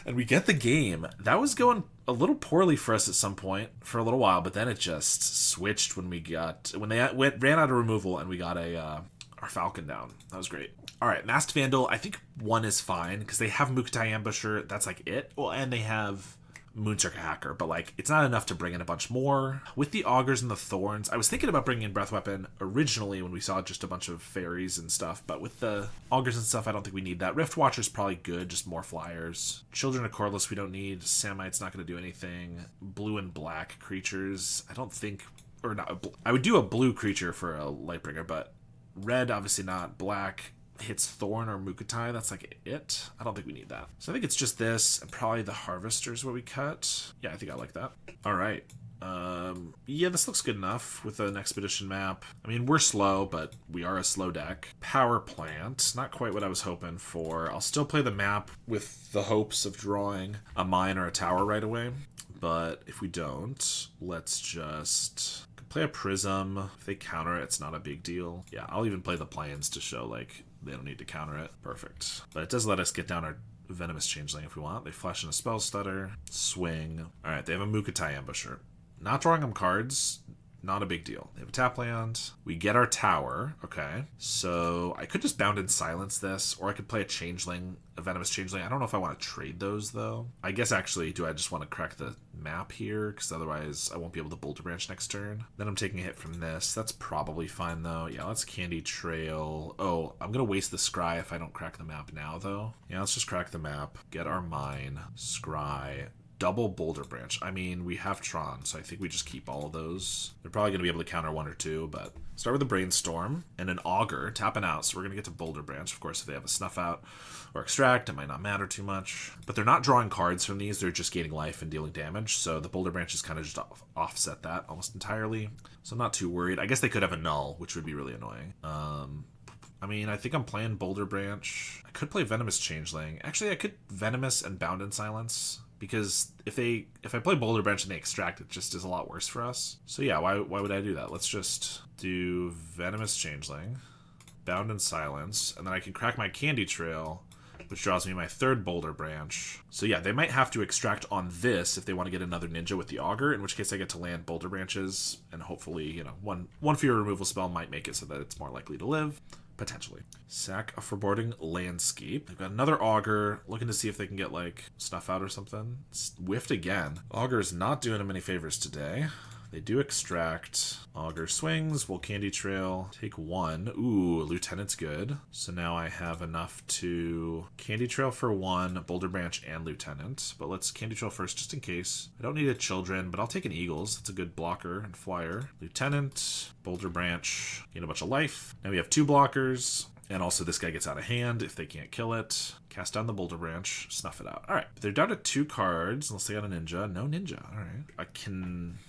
And we get the game. That was going a little poorly for us at some point for a little while, but then it just switched when they ran out of removal and we got our Falcon down. That was great. All right, Masked Vandal. I think 1 is fine because they have Mukutai Ambusher. That's like it. Well, and they have Moonstruck Hacker, but like it's not enough to bring in a bunch more. With the Augurs and the Thorns, I was thinking about bringing in Breath Weapon originally when we saw just a bunch of fairies and stuff, but with the Augurs and stuff, I don't think we need that. Rift Watcher's probably good, just more flyers. Children of Corliss we don't need. Samite's not going to do anything. Blue and black creatures, I don't think, or not. I would do a blue creature for a Lightbringer, but red obviously not. Black hits Thorn or Mukutai, that's like it. I don't think we need that. So I think it's just this, and probably the Harvester is what we cut. Yeah, I think I like that. All right. Yeah, this looks good enough with an Expedition map. I mean, we're slow, but we are a slow deck. Power Plant, not quite what I was hoping for. I'll still play the map with the hopes of drawing a mine or a tower right away. But if we don't, let's just play a Prism. If they counter it, it's not a big deal. Yeah, I'll even play the Plains to show, like, they don't need to counter it. Perfect. But it does let us get down our Venomous Changeling if we want. They flash in a Spell Stutter. Swing. Alright, they have a Mukutai Ambusher. Not drawing them cards Not a big deal. They have a tap land. We get our tower. Okay. So I could just Bound and Silence this, or I could play a Changeling, a Venomous Changeling. I don't know if I want to trade those, though. I guess, actually, do I just want to crack the map here? Because otherwise I won't be able to Boulder Branch next turn. Then I'm taking a hit from this. That's probably fine, though. Yeah, let's Candy Trail. Oh, I'm going to waste the Scry if I don't crack the map now, though. Yeah, let's just crack the map. Get our Mine. Scry. Double Boulder Branch. I mean, we have Tron, so I think we just keep all of those. They're probably going to be able to counter one or two, but start with a Brainstorm and an Augur, tapping out. So we're going to get to Boulder Branch. Of course, if they have a Snuff Out or Extract, it might not matter too much. But they're not drawing cards from these. They're just gaining life and dealing damage. So the Boulder Branch is kind of just offset that almost entirely. So I'm not too worried. I guess they could have a Null, which would be really annoying. I mean, I think I'm playing Boulder Branch. I could play Venomous Changeling. Actually, I could Venomous and Bound in Silence. Because if I play Boulder Branch and they extract, it just is a lot worse for us. So yeah, why would I do that? Let's just do Venomous Changeling, Bound in Silence, and then I can crack my Candy Trail, which draws me my third Boulder Branch. So yeah, they might have to extract on this if they want to get another Ninja with the Augur, in which case I get to land Boulder Branches, and hopefully, you know, one fewer removal spell might make it so that it's more likely to live. Potentially. Sack a Foreboding Landscape. They've got another Augur, looking to see if they can get, like, Snuff Out or something. It's whiffed again. Augur is not doing them any favors today. They do extract. Augur swings. We'll Candy Trail. Take one. Ooh, Lieutenant's good. So now I have enough to Candy Trail for one, Boulder Branch, and Lieutenant. But let's Candy Trail first, just in case. I don't need a Children, but I'll take an Eagles. It's a good blocker and flyer. Lieutenant, Boulder Branch, gain a bunch of life. Now we have two blockers. And also this guy gets out of hand if they can't kill it. Cast down the Boulder Branch, snuff it out. Alright, they're down to 2 cards, unless they got a Ninja. No Ninja, alright. I can...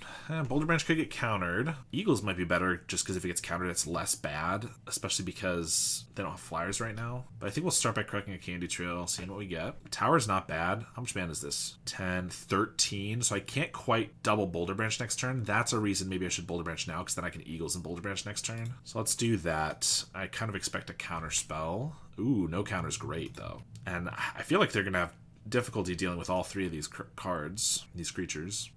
Boulder Branch could get countered. Eagles might be better, just because if it gets countered, it's less bad. Especially because they don't have flyers right now. But I think we'll start by cracking a Candy Trail, seeing what we get. Tower's not bad. How much mana is this? 10, 13. So I can't quite double Boulder Branch next turn. That's a reason maybe I should Boulder Branch now, because then I can Eagles and Boulder Branch next turn. So let's do that. I kind of expect a counter spell. Ooh, no counter's great, though. And I feel like they're going to have difficulty dealing with all 3 of these cards, these creatures.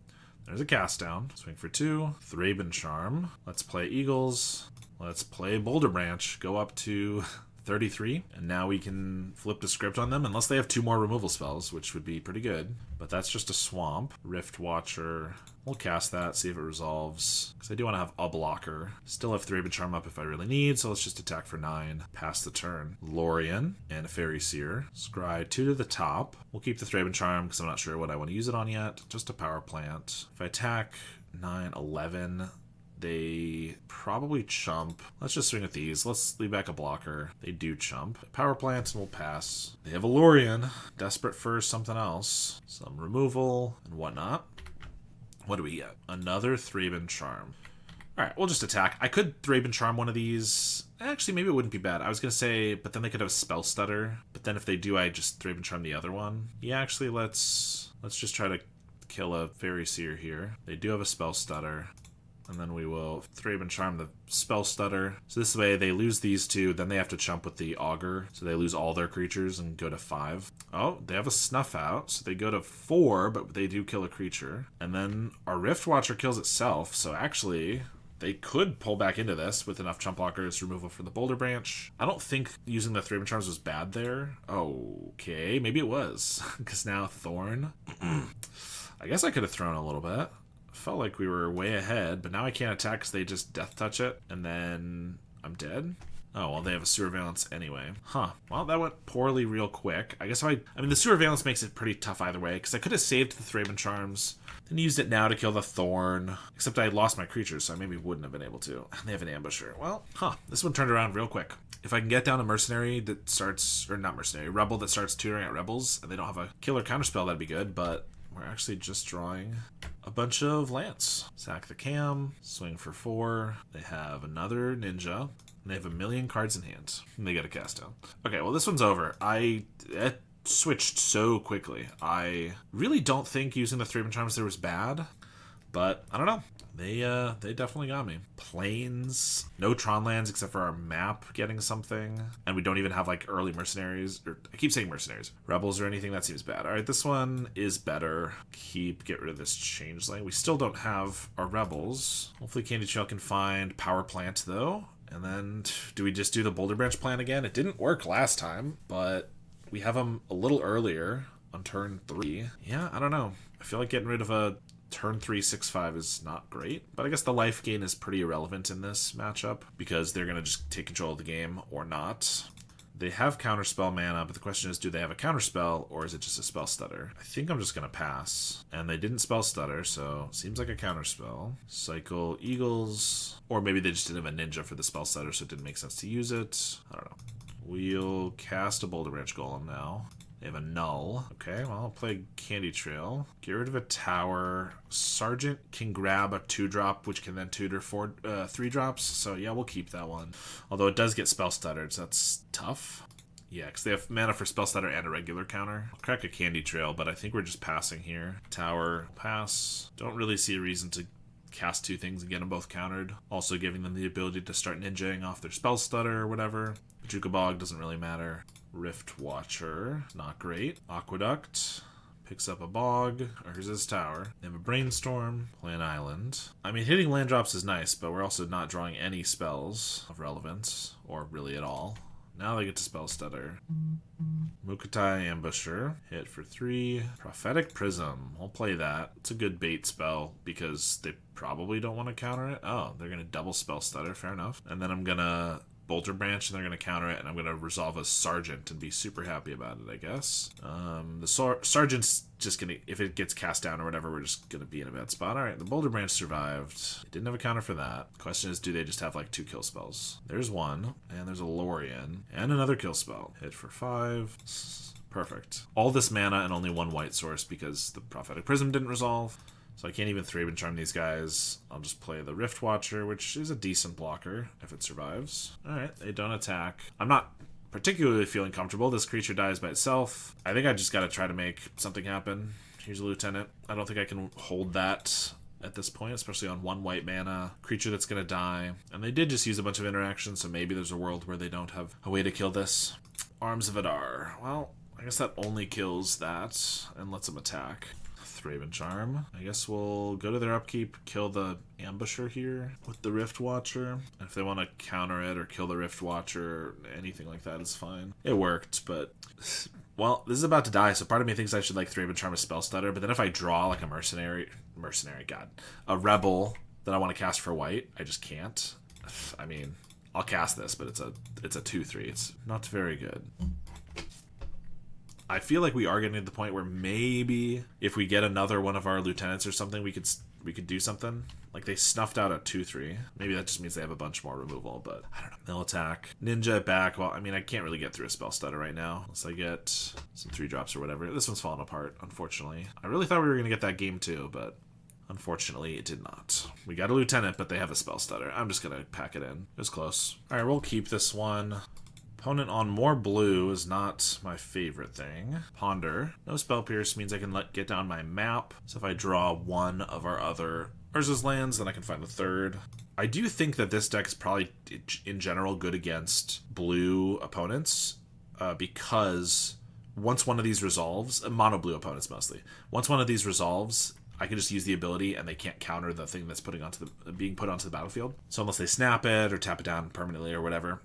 There's a cast down. Swing for 2. Thraben Charm. Let's play Eagles. Let's play Boulder Branch. Go up to 33. And now we can flip the script on them, unless they have 2 more removal spells, which would be pretty good. But that's just a swamp. Rift Watcher. We'll cast that, see if it resolves. Because I do want to have a blocker. Still have Thraben Charm up if I really need, so let's just attack for 9. Pass the turn. Lorien and a Fairy Seer. Scry 2 to the top. We'll keep the Thraben Charm because I'm not sure what I want to use it on yet. Just a Power Plant. If I attack 9, 11... they probably chump. Let's just swing with these. Let's leave back a blocker. They do chump. Power Plant and we'll pass. They have a Lorien. Desperate for something else. Some removal and whatnot. What do we get? Another Thraben Charm. Alright, we'll just attack. I could Thraben Charm one of these. Actually, maybe it wouldn't be bad. I was going to say, but then they could have a Spell Stutter. But then if they do, I just Thraben Charm the other one. Yeah, actually, let's just try to kill a Fairy Seer here. They do have a Spell Stutter. And then we will Thraben Charm the Spell Stutter. So this way they lose these 2, then they have to chump with the Augur. So they lose all their creatures and go to 5. Oh, they have a Snuff Out. So they go to 4, but they do kill a creature. And then our Rift Watcher kills itself. So actually, they could pull back into this with enough chump blockers removal for the Boulder Branch. I don't think using the Thraben Charms was bad there. Okay, maybe it was. Because now Thorn. I guess I could have thrown a little bit. Felt like we were way ahead, but now I can't attack because they just death touch it, and then I'm dead. Oh, well, they have a Surveillance anyway. Huh. Well, that went poorly real quick. I guess I mean, the Surveillance makes it pretty tough either way, because I could have saved the Thraben Charms, then used it now to kill the Thorn, except I had lost my creatures, so I maybe wouldn't have been able to. And they have an Ambusher. Well, this one turned around real quick. If I can get down a Mercenary that starts, or not Mercenary, Rebel that starts tutoring at Rebels, and they don't have a killer counterspell, that'd be good, but we're actually just drawing a bunch of Lance. Sack the Cam, swing for 4. They have another Ninja, and they have a million cards in hand. And they get a cast down. Okay, well, this one's over. It switched so quickly. I really don't think using the Thraben Charms there was bad, But I don't know. They definitely got me. Planes, no Tron lands except for our map getting something, and we don't even have like early mercenaries. Or I keep saying mercenaries, rebels or anything. That seems bad. All right, this one is better. Get rid of this changeling. We still don't have our rebels. Hopefully, Candy Trail can find power plant though. And then do we just do the Boulder Branch plan again? It didn't work last time, but we have them a little earlier on turn 3. Yeah, I don't know. I feel like getting rid of a turn 3 6/5 is not great, but I guess the life gain is pretty irrelevant in this matchup because they're going to just take control of the game or not. They have counterspell mana, but the question is, do they have a counterspell or is it just a spell stutter? I think I'm just going to pass. And they didn't spell stutter, so seems like a counterspell. Cycle Eagles, or maybe they just didn't have a ninja for the spell stutter, so it didn't make sense to use it. I don't know. We'll cast a Boulder Branch Golem now. They have a null. Okay, well, I'll play Candy Trail. Get rid of a tower. Sergeant can grab a 2-drop, which can then tutor 3 drops. So yeah, we'll keep that one. Although it does get spell stuttered, so that's tough. Yeah, because they have mana for spell stutter and a regular counter. I'll crack a Candy Trail, but I think we're just passing here. Tower, pass. Don't really see a reason to cast 2 things and get them both countered. Also giving them the ability to start ninjaing off their spell stutter or whatever. Pachuca Bog doesn't really matter. Rift Watcher, not great. Aqueduct, picks up a bog, or here's his tower. They have a Brainstorm, play an island. I mean, hitting land drops is nice, but we're also not drawing any spells of relevance, or really at all. Now they get to spell stutter. Mukatai Ambusher, hit for 3. Prophetic Prism, I'll play that. It's a good bait spell because they probably don't want to counter it. Oh, they're going to double spell stutter, fair enough. And then I'm going to Boulder Branch, and they're going to counter it, and I'm going to resolve a Sergeant and be super happy about it, I guess. The Sergeant's just going to, if it gets cast down or whatever, we're just going to be in a bad spot. All right, the Boulder Branch survived. It didn't have a counter for that. Question is, do they just have like 2 kill spells? There's one, and there's a Lorien, and another kill spell. Hit for 5. Perfect. All this mana and only 1 white source because the Prophetic Prism didn't resolve. So I can't even Thraben Charm these guys. I'll just play the Rift Watcher, which is a decent blocker if it survives. Alright, they don't attack. I'm not particularly feeling comfortable. This creature dies by itself. I think I just gotta try to make something happen. Here's a Lieutenant. I don't think I can hold that at this point, especially on 1 white mana. Creature that's gonna die. And they did just use a bunch of interactions, so maybe there's a world where they don't have a way to kill this. Arms of Adar. Well, I guess that only kills that and lets them attack. Thraben Charm. I guess we'll go to their upkeep, kill the Ambusher here with the Rift Watcher. If they want to counter it or kill the Rift Watcher, anything like that is fine. It worked, but well, this is about to die, so part of me thinks I should like Thraben Charm a spell stutter, but then if I draw like a a rebel that I want to cast for white, I just can't. I mean, I'll cast this, but it's a 2/3. It's not very good. I feel like we are getting to the point where maybe if we get another one of our lieutenants or something, we could do something. Like they snuffed out a 2/3. Maybe that just means they have a bunch more removal, but I don't know. They'll attack. Ninja back. Well, I mean, I can't really get through a spell stutter right now unless I get some 3-drops or whatever. This one's falling apart, unfortunately. I really thought we were going to get that game too, but unfortunately it did not. We got a lieutenant, but they have a spell stutter. I'm just going to pack it in. It was close. All right, we'll keep this one. Opponent on more blue is not my favorite thing. Ponder. No Spell Pierce means I can get down my map. So if I draw one of our other Urza's lands, then I can find the third. I do think that this deck is probably, in general, good against blue opponents because once one of these resolves, mono blue opponents mostly, once one of these resolves, I can just use the ability and they can't counter the thing that's being put onto the battlefield. So unless they snap it or tap it down permanently or whatever,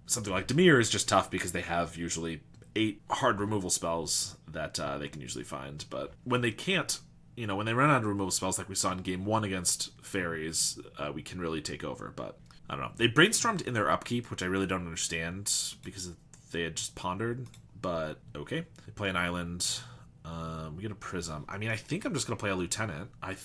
something like Dimir is just tough because they have usually 8 hard removal spells that they can usually find. But when they can't, when they run out of removal spells like we saw in game 1 against fairies, we can really take over. But I don't know. They brainstormed in their upkeep, which I really don't understand because they had just pondered. But okay. They play an island. We get a Prism. I mean, I think I'm just going to play a Lieutenant. I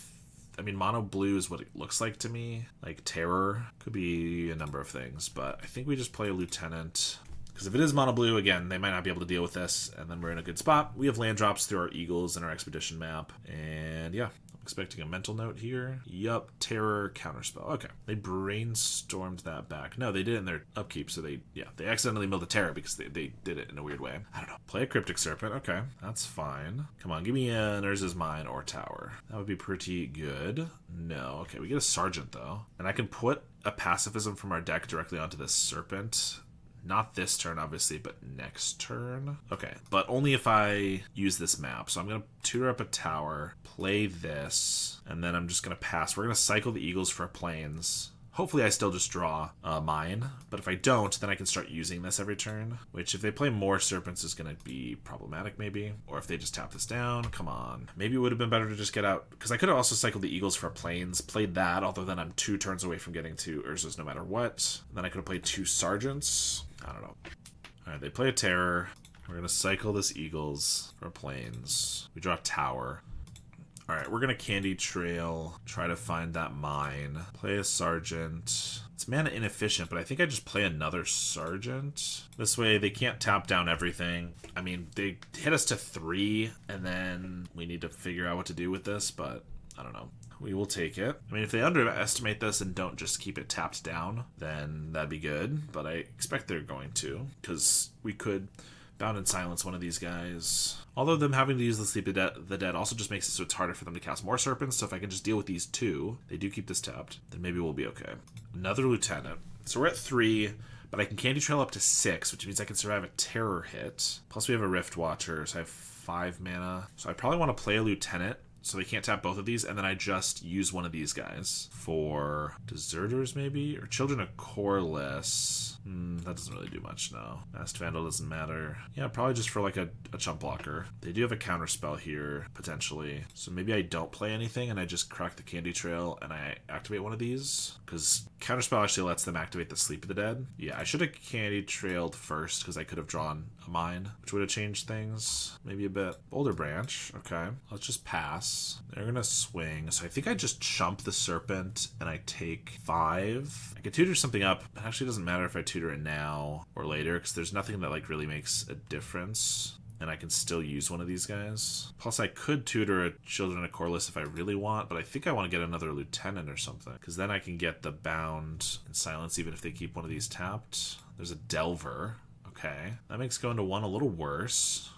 mean, mono blue is what it looks like to me. Like Terror. Could be a number of things, but I think we just play a Lieutenant. Because if it is mono blue, again, they might not be able to deal with this, and then we're in a good spot. We have land drops through our Eagles and our Expedition map. And yeah, Expecting a mental note here. Yup, terror, counterspell. Okay. They brainstormed that back. No, they did it in their upkeep, so they accidentally milled the terror because they did it in a weird way. I don't know. Play a Cryptic Serpent. Okay, that's fine. Come on, give me a Nurse's Mine or Tower. That would be pretty good. No. Okay, we get a Sergeant, though. And I can put a Pacifism from our deck directly onto this Serpent. Not this turn, obviously, but next turn. Okay, but only if I use this map. So I'm going to tutor up a tower, play this, and then I'm just going to pass. We're going to cycle the Eagles for planes. Hopefully I still just draw mine, but if I don't, then I can start using this every turn, which if they play more Serpents is going to be problematic maybe, or if they just tap this down, come on. Maybe it would have been better to just get out, because I could have also cycled the Eagles for planes, played that, although then I'm 2 turns away from getting to Urza's no matter what. And then I could have played 2 Sergeants. I don't know. Alright, they play a Terror. We're going to cycle this Eagles for planes. We draw a Tower. Alright, we're going to Candy Trail, try to find that mine, play a Sergeant. It's mana inefficient, but I think I just play another Sergeant. This way they can't tap down everything. I mean, they hit us to 3, and then we need to figure out what to do with this, but I don't know. We will take it. I mean, if they underestimate this and don't just keep it tapped down, then that'd be good, but I expect they're going to, because we could Bound and Silence one of these guys. Although them having to use the Sleep the Dead also just makes it so it's harder for them to cast more Serpents, so if I can just deal with these 2, they do keep this tapped, then maybe we'll be okay. Another Lieutenant. So we're at 3, but I can Candy Trail up to 6, which means I can survive a Terror hit. Plus we have a Rift Watcher, so I have 5 mana. So I probably want to play a Lieutenant, so they can't tap both of these, and then I just use one of these guys for Deserters, maybe? Or Children of Corliss. That doesn't really do much, no. Masked Vandal doesn't matter. Yeah, probably just for like a chump blocker. They do have a counterspell here, potentially. So maybe I don't play anything, and I just crack the Candy Trail, and I activate one of these. Because counterspell actually lets them activate the Sleep of the Dead. Yeah, I should have Candy Trailed first, because I could have drawn a mine, which would have changed things maybe a bit. Boulder Branch, okay. Let's just pass. They're gonna swing, so I think I just chump the Serpent and I take 5. I could tutor something up. It actually doesn't matter if I tutor it now or later, because there's nothing that like really makes a difference, and I can still use one of these guys. Plus I could tutor a Children of Corliss if I really want, but I think I want to get another Lieutenant or something, because then I can get the Bound and Silence even if they keep one of these tapped. There's a Delver. Okay, that makes going to 1 a little worse.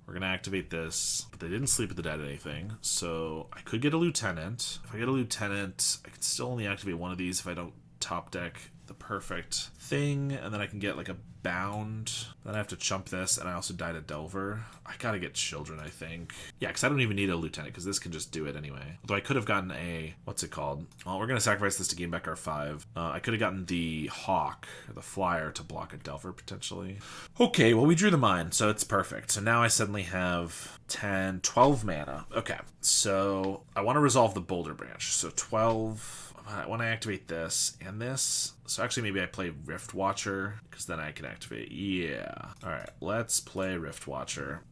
We're going to activate this, but they didn't Sleep with the Dead anything, so I could get a Lieutenant. If I get a Lieutenant, I can still only activate one of these if I don't top deck the perfect thing, and then I can get like a Bound. Then I have to chump this, and I also died a Delver. I gotta get Children, I think. Yeah, because I don't even need a Lieutenant, because this can just do it anyway. Although I could have gotten a, what's it called? Well, we're gonna sacrifice this to gain back our 5. I could have gotten the Hawk, or the Flyer, to block a Delver, potentially. Okay, well, we drew the mine, so it's perfect. So now I suddenly have 10, 12 mana. Okay, so I want to resolve the Boulder Branch. So 12... when I activate this and this, so actually maybe I play Rift Watcher, because then I can activate, yeah. Alright, let's play Rift Watcher.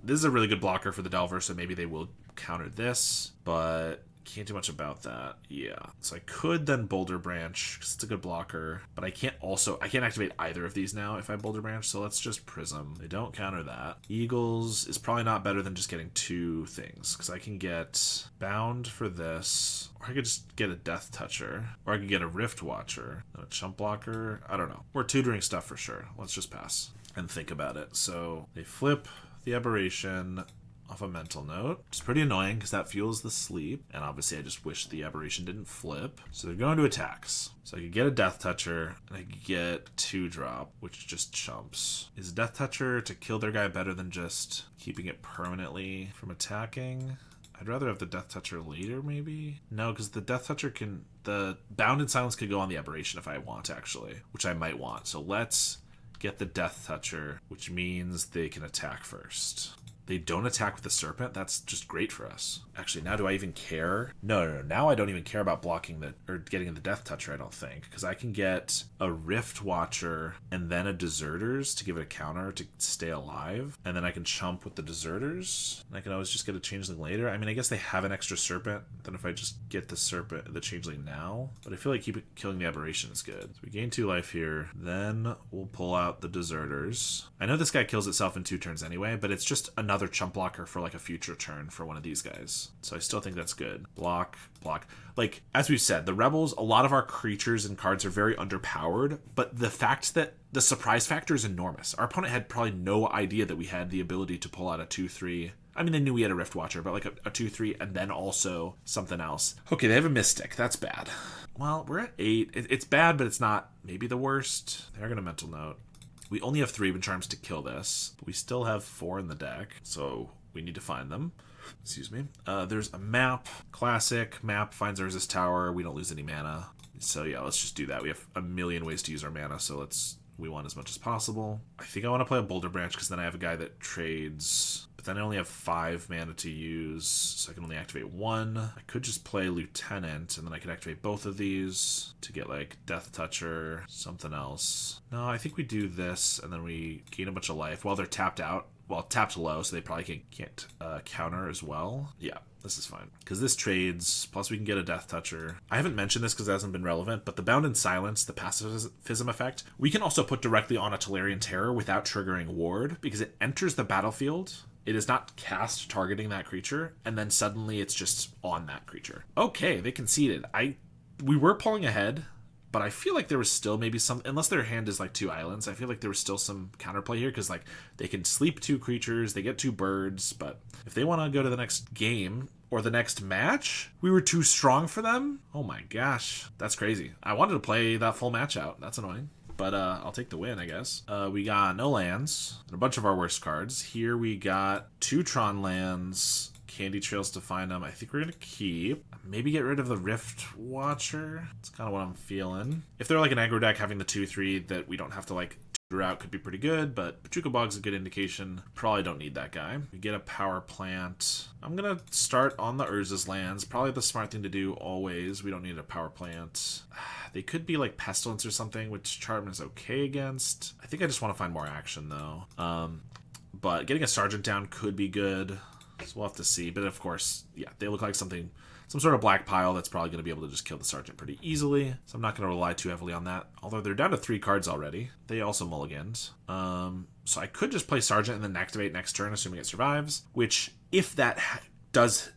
This is a really good blocker for the Delver, so maybe they will counter this, but can't do much about that. Yeah. So I could then Boulder Branch, because it's a good blocker, but I can't activate either of these now if I Boulder Branch, so let's just Prism. They don't counter that. Eagles is probably not better than just getting 2 things, because I can get Bound for this, or I could just get a Death Toucher, or I could get a Rift Watcher, and a Chump Blocker. I don't know. We're tutoring stuff for sure. Let's just pass and think about it. So they flip the Aberration off a mental note, which is pretty annoying because that fuels the sleep, and obviously I just wish the Aberration didn't flip. So they're going to attacks. So I could get a Death Toucher, and I could get 2-drop, which just chumps. Is a Death Toucher to kill their guy better than just keeping it permanently from attacking? I'd rather have the Death Toucher later, maybe? No, because the Death Toucher can... the Bound and Silence could go on the Aberration if I want, actually, which I might want. So let's get the Death Toucher, which means they can attack first. They don't attack with the Serpent. That's just great for us. Actually, now do I even care? No. Now I don't even care about blocking or getting the Death Toucher, I don't think. Because I can get a Rift Watcher and then a Deserters to give it a counter to stay alive. And then I can chump with the Deserters. And I can always just get a Changeling later. I mean, I guess they have an extra Serpent than if I just get the Changeling now. But I feel like killing the Aberration is good. So we gain 2 life here. Then we'll pull out the Deserters. I know this guy kills itself in 2 turns anyway, but it's just another chump blocker for like a future turn for one of these guys. So I still think that's good. Block, block. Like, as we've said, the Rebels, a lot of our creatures and cards are very underpowered, but the fact that the surprise factor is enormous. Our opponent had probably no idea that we had the ability to pull out a 2/3. I mean, they knew we had a Rift Watcher, but like a 2/3 and then also something else. Okay, they have a Mystic. That's bad. Well, we're at 8. It's bad, but it's not maybe the worst. They're going to Mental Note. We only have 3 Rebel-trons to kill this, but we still have 4 in the deck, so we need to find them. Excuse me. There's a map. Classic. Map finds Urza's Tower. We don't lose any mana. So yeah, let's just do that. We have a million ways to use our mana, so we want as much as possible. I think I want to play a Boulder Branch because then I have a guy that trades, but then I only have 5 mana to use, so I can only activate 1. I could just play Lieutenant, and then I could activate both of these to get like Death Toucher, something else. No, I think we do this, and then we gain a bunch of life while they're tapped out. Well, tapped low, so they probably can't counter as well. Yeah, this is fine. Because this trades, plus we can get a Death Toucher. I haven't mentioned this because it hasn't been relevant, but the Bound in Silence, the pacifism effect, we can also put directly on a Tolarian Terror without triggering Ward, because it enters the battlefield. It is not cast targeting that creature, and then suddenly it's just on that creature. Okay, they conceded. We were pulling ahead, but I feel like there was still maybe some, unless their hand is like 2 islands, I feel like there was still some counterplay here, because like they can sleep 2 creatures, they get 2 birds, but if they want to go to the next game or the next match, we were too strong for them? Oh my gosh, that's crazy. I wanted to play that full match out. That's annoying. But I'll take the win, I guess. We got no lands and a bunch of our worst cards. Here we got 2 Tron lands, Candy Trails to find them. I think we're going to keep. Maybe get rid of the Rift Watcher. That's kind of what I'm feeling. If they're like an aggro deck, having the 2/3 that we don't have to like tutor out could be pretty good, but Pachuca Bog's a good indication. Probably don't need that guy. We get a Power Plant. I'm going to start on the Urza's lands. Probably the smart thing to do always. We don't need a Power Plant. They could be like Pestilence or something, which Charm is okay against. I think I just want to find more action though. But getting a Sergeant down could be good. So we'll have to see. But of course, yeah, they look like some sort of black pile that's probably going to be able to just kill the Sergeant pretty easily. So I'm not going to rely too heavily on that. Although they're down to 3 cards already. They also mulligans. So I could just play Sergeant and then activate next turn, assuming it survives. Which, if that does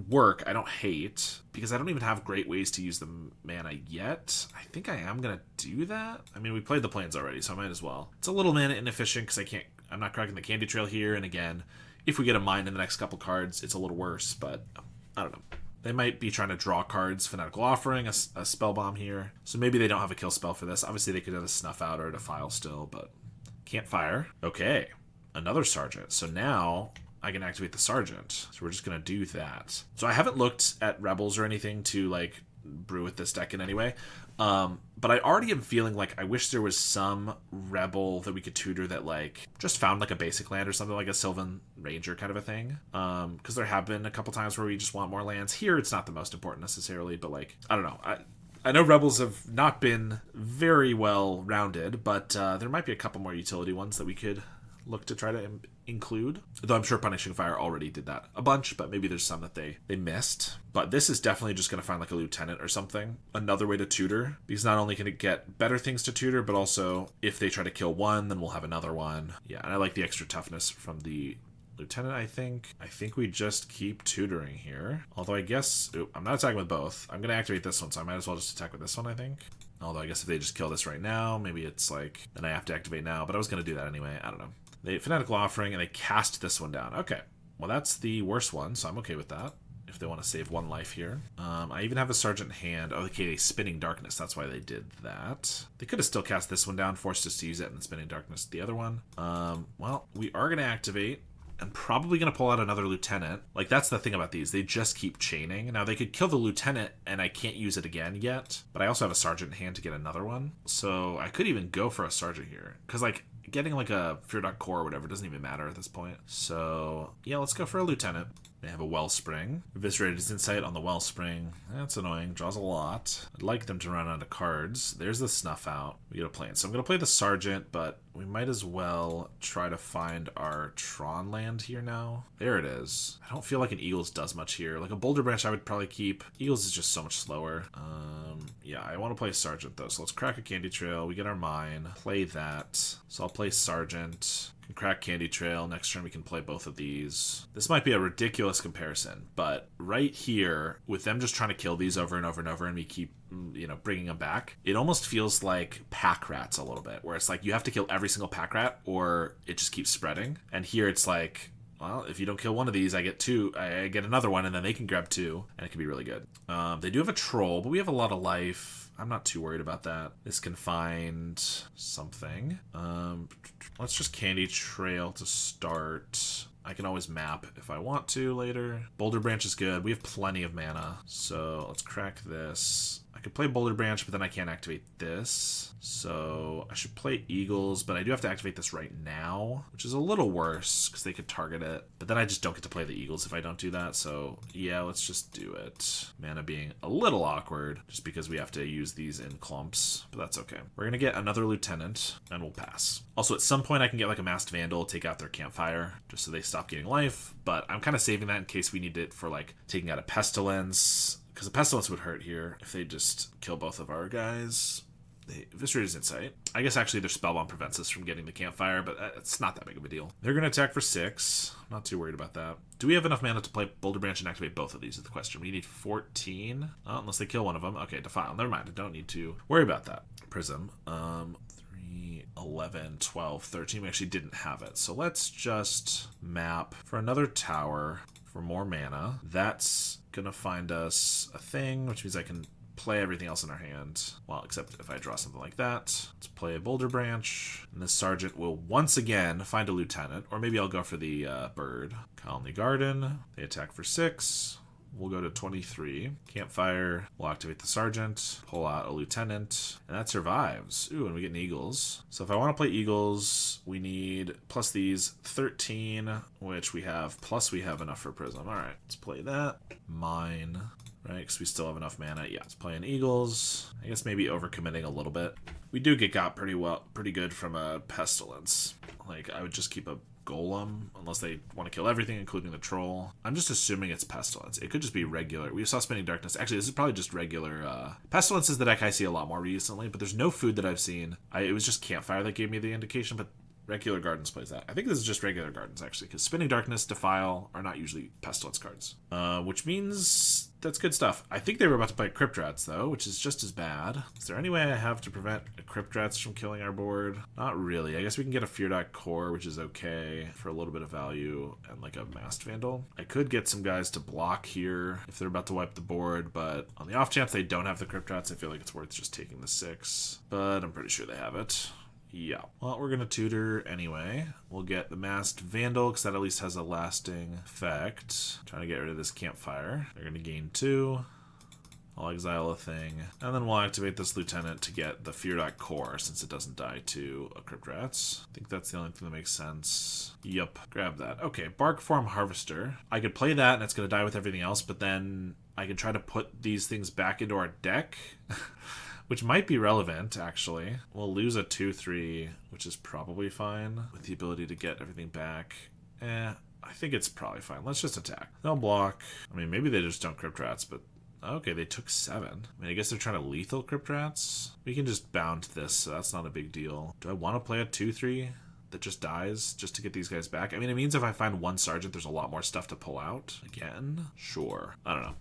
work, I don't hate. Because I don't even have great ways to use the mana yet. I think I am going to do that. I mean, we played the Plains already, so I might as well. It's a little mana inefficient because I'm not cracking the Candy Trail here. And again, if we get a mine in the next couple cards, it's a little worse, but I don't know. They might be trying to draw cards, Fanatical Offering, a Spell Bomb here. So maybe they don't have a kill spell for this. Obviously, they could have a Snuff Out or a Defile still, but can't fire. Okay, another Sergeant. So now I can activate the Sergeant. So we're just going to do that. So I haven't looked at Rebels or anything to like brew with this deck in any way. But I already am feeling like I wish there was some Rebel that we could tutor that like just found like a basic land or something, like a Sylvan Ranger kind of a thing. Because there have been a couple times where we just want more lands. Here it's not the most important necessarily, but like, I don't know. I know Rebels have not been very well rounded, but there might be a couple more utility ones that we could look to try to include. Though I'm sure Punishing Fire already did that a bunch, but maybe there's some that they missed. But this is definitely just going to find like a Lieutenant or something. Another way to tutor, because not only can it get better things to tutor, but also if they try to kill one, then we'll have another one. Yeah, and I like the extra toughness from the Lieutenant, I think. I think we just keep tutoring here. Although I guess, I'm not attacking with both. I'm going to activate this one, so I might as well just attack with this one, I think. Although I guess if they just kill this right now, maybe it's like, then I have to activate now, but I was going to do that anyway. I don't know. They Fanatical Offering, and they cast this one down. Okay. Well, that's the worst one, so I'm okay with that. If they want to save 1 life here. I even have a Sergeant hand. Oh, okay, Spinning Darkness. That's why they did that. They could have still cast this one down, forced us to use it, and then Spinning Darkness the other one. Well, we are going to activate, and probably going to pull out another Lieutenant. Like, that's the thing about these. They just keep chaining. Now, they could kill the Lieutenant, and I can't use it again yet. But I also have a Sergeant hand to get another one. So I could even go for a Sergeant here. Because, like, getting like a Fear Core or whatever doesn't even matter at this point. So yeah, let's go for a Lieutenant. They have a Wellspring. Eviscerated his Insight on the Wellspring. That's annoying. Draws a lot. I'd like them to run out of cards. There's the Snuff Out. We get a plan. So I'm going to play the Sergeant, but we might as well try to find our Tron land here now. There it is. I don't feel like an Eagles does much here. Like a Boulder Branch I would probably keep. Eagles is just so much slower. Yeah, I want to play Sergeant though. So let's crack a Candy Trail. We get our mine. Play that. So I'll play Sergeant. Can crack Candy Trail. Next turn we can play both of these. This might be a ridiculous comparison, but right here, with them just trying to kill these over and over and over, and we keep, you know, bringing them back, it almost feels like pack rats a little bit, where it's like you have to kill every single pack rat or it just keeps spreading. And here it's like, well, if you don't kill one of these, I get two. I get another one, and then they can grab two, and it can be really good. They do have a troll, but we have a lot of life. I'm not too worried about that. This can find something. Let's just Candy Trail to start. I can always map if I want to later. Boulder Branch is good. We have plenty of mana. So let's crack this. I could play Boulder Branch, but then I can't activate this. So I should play Eagles, but I do have to activate this right now, which is a little worse because they could target it. But then I just don't get to play the Eagles if I don't do that. So yeah, let's just do it. Mana being a little awkward just because we have to use these in clumps, but that's okay. We're going to get another Lieutenant and we'll pass. Also, at some point I can get like a Masked Vandal, take out their campfire just so they stop getting life, but I'm kind of saving that in case we need it for like taking out a Pestilence, because a Pestilence would hurt here if they just kill both of our guys. They eviscerate his insight. I guess actually their Spellbomb prevents us from getting the campfire, but it's not that big of a deal. They're going to attack for 6. I'm not too worried about that. Do we have enough mana to play Boulder Branch and activate both of these is the question. We need 14. Oh, unless they kill one of them. Okay, Defile. Never mind. I don't need to worry about that. Prism. 3, 11, 12, 13. We actually didn't have it. So let's just map for another tower for more mana. That's going to find us a thing, which means I can play everything else in our hand. Well, except if I draw something like that. Let's play a Boulder Branch. And this Sergeant will once again find a Lieutenant. Or maybe I'll go for the bird. Colony Garden. They attack for 6. We'll go to 23. Campfire. We'll activate the Sergeant. Pull out a Lieutenant. And that survives. Ooh, and we get an Eagles. So if I want to play Eagles, we need plus these 13, which we have. Plus we have enough for Prism. Alright, let's play that. Mine. Right, because we still have enough mana. Yeah, let's play an Eagles. I guess maybe overcommitting a little bit. We do get got pretty good from a Pestilence. Like, I would just keep a Golem, unless they want to kill everything, including the Troll. I'm just assuming it's Pestilence. It could just be regular. We saw Spinning Darkness. Actually, this is probably just regular. Pestilence is the deck I see a lot more recently, but there's no food that I've seen. It was just Campfire that gave me the indication, but Regular Gardens plays that. I think this is just Regular Gardens, actually, because Spinning Darkness, Defile are not usually Pestilence cards. Which means that's good stuff. I think they were about to play Crypt Rats, though, which is just as bad. Is there any way I have to prevent a Crypt Rats from killing our board? Not really. I guess we can get a Fear Core, which is okay for a little bit of value, and like a Masked Vandal. I could get some guys to block here if they're about to wipe the board, but on the off chance they don't have the Crypt Rats, I feel like it's worth just taking the 6. But I'm pretty sure they have it. Yeah. Well, we're going to tutor anyway. We'll get the Masked Vandal, because that at least has a lasting effect. Trying to get rid of this Campfire. They're going to gain 2. I'll exile a thing. And then we'll activate this Lieutenant to get the Fear Core, since it doesn't die to a Crypt Rats. I think that's the only thing that makes sense. Yup. Grab that. Okay, Bark Form Harvester. I could play that, and it's going to die with everything else, but then I can try to put these things back into our deck. Which might be relevant, actually. We'll lose a 2-3, which is probably fine, with the ability to get everything back. I think it's probably fine. Let's just attack. They'll block. I mean, maybe they just don't Crypt Rats, but okay, they took 7. I mean, I guess they're trying to lethal Crypt Rats. We can just bound this, so that's not a big deal. Do I want to play a 2-3 that just dies just to get these guys back? I mean, it means if I find one Sergeant, there's a lot more stuff to pull out. Again? Sure. I don't know.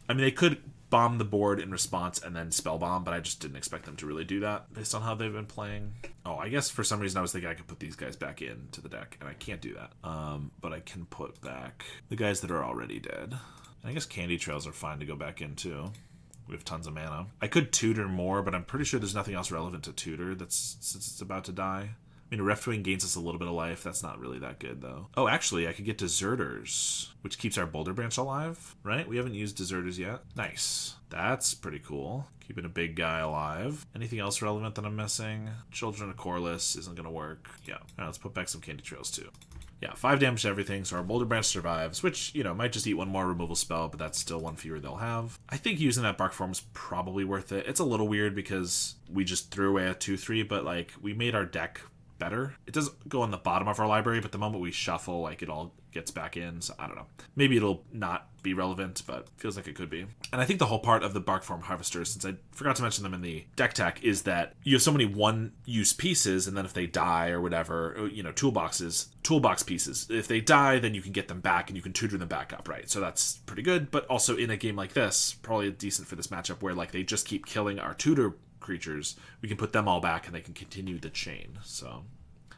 I mean, they could bomb the board in response and then spell bomb, but I just didn't expect them to really do that based on how they've been playing. Oh, I guess for some reason I was thinking I could put these guys back into the deck, and I can't do that. But I can put back the guys that are already dead. And I guess Candy Trails are fine to go back in too. We have tons of mana. I could tutor more, but I'm pretty sure there's nothing else relevant to tutor since it's about to die. I mean, Riftwing gains us a little bit of life. That's not really that good, though. Oh, actually, I could get Deserters, which keeps our Boulder Branch alive, right? We haven't used Deserters yet. Nice. That's pretty cool. Keeping a big guy alive. Anything else relevant that I'm missing? Children of Corliss isn't going to work. Yeah. All right, let's put back some Candy Trails, too. Yeah, 5 damage to everything, so our Boulder Branch survives, which, you know, might just eat one more removal spell, but that's still one fewer they'll have. I think using that Bark Form is probably worth it. It's a little weird because we just threw away a 2-3, but, like, we made our deck better. It does go on the bottom of our library, but the moment we shuffle, like, it all gets back in. So I don't know. Maybe it'll not be relevant, but feels like it could be. And I think the whole part of the bark form harvesters, since I forgot to mention them in the deck tech, is that you have so many one-use pieces, and then if they die or whatever, you know, toolbox pieces. If they die, then you can get them back and you can tutor them back up, right? So that's pretty good, but also in a game like this, probably decent for this matchup where like they just keep killing our tutor creatures. We can put them all back and they can continue the chain. So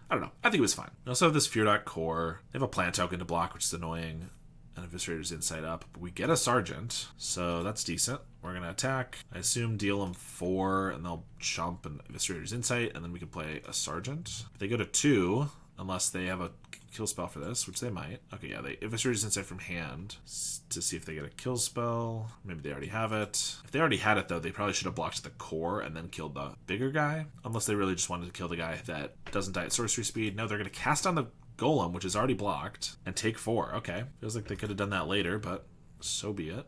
I don't know. I think it was fine. We also have this Fear core. They have a plant token to block, which is annoying. And Eviscerator's Insight up. But we get a Sergeant, so that's decent. We're going to attack. I assume deal them 4, and they'll chump and Eviscerator's Insight, and then we can play a Sergeant. If they go to 2, unless they have a kill spell for this, which they might. Okay, yeah, they Eviscerator's Insight from hand to see if they get a kill spell. Maybe they already have it. If they already had it, though, they probably should have blocked the core and then killed the bigger guy. Unless they really just wanted to kill the guy that doesn't die at sorcery speed. No, they're going to cast on the Golem, which is already blocked, and take 4. Okay. Feels like they could have done that later, but so be it.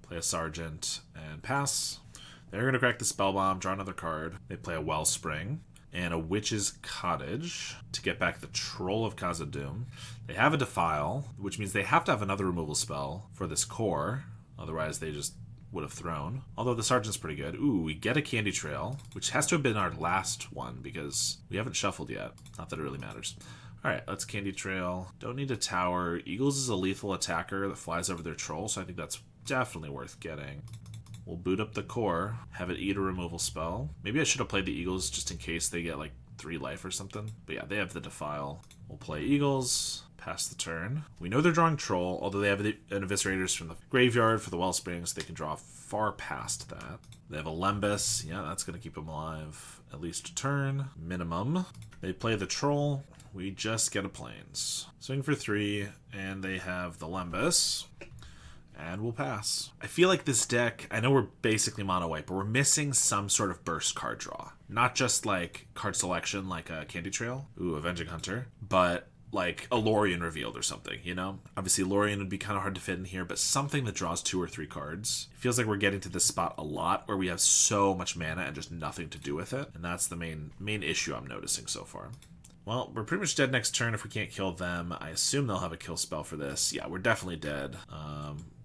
Play a Sergeant and pass. They're going to crack the Spell Bomb, draw another card. They play a Wellspring and a Witch's Cottage to get back the Troll of Khazad-dûm. They have a Defile, which means they have to have another removal spell for this core. Otherwise, they just would have thrown. Although the Sergeant's pretty good. Ooh, we get a Candy Trail, which has to have been our last one because we haven't shuffled yet. Not that it really matters. Alright, let's Candy Trail. Don't need a tower. Eagles is a lethal attacker that flies over their troll, so I think that's definitely worth getting. We'll boot up the core, have it eat a removal spell. Maybe I should have played the Eagles just in case they get like 3 life or something. But yeah, they have the Defile. We'll play Eagles, pass the turn. We know they're drawing Troll, although they have an Eviscerators from the graveyard for the Wellspring, so they can draw far past that. They have a Lembas. Yeah, that's going to keep them alive at least a turn, minimum. They play the Troll. We just get a Plains. Swing for 3, and they have the Lembas. And we'll pass. I feel like this deck, I know we're basically mono white, but we're missing some sort of burst card draw. Not just like card selection like a Candy Trail, ooh, Avenging Hunter, but like a Lorien revealed or something, you know? Obviously Lorien would be kind of hard to fit in here, but something that draws 2 or 3 cards. It feels like we're getting to this spot a lot where we have so much mana and just nothing to do with it. And that's the main issue I'm noticing so far. Well, we're pretty much dead next turn if we can't kill them. I assume they'll have a kill spell for this. Yeah, we're definitely dead.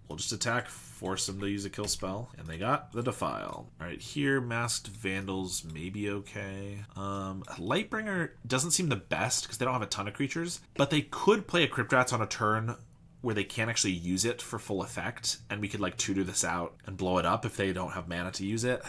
We'll just attack, force them to use a kill spell, and they got the Defile. All right, here, Masked Vandals may be okay. Lightbringer doesn't seem the best because they don't have a ton of creatures, but they could play a Crypt Rats on a turn where they can't actually use it for full effect, and we could like tutor this out and blow it up if they don't have mana to use it.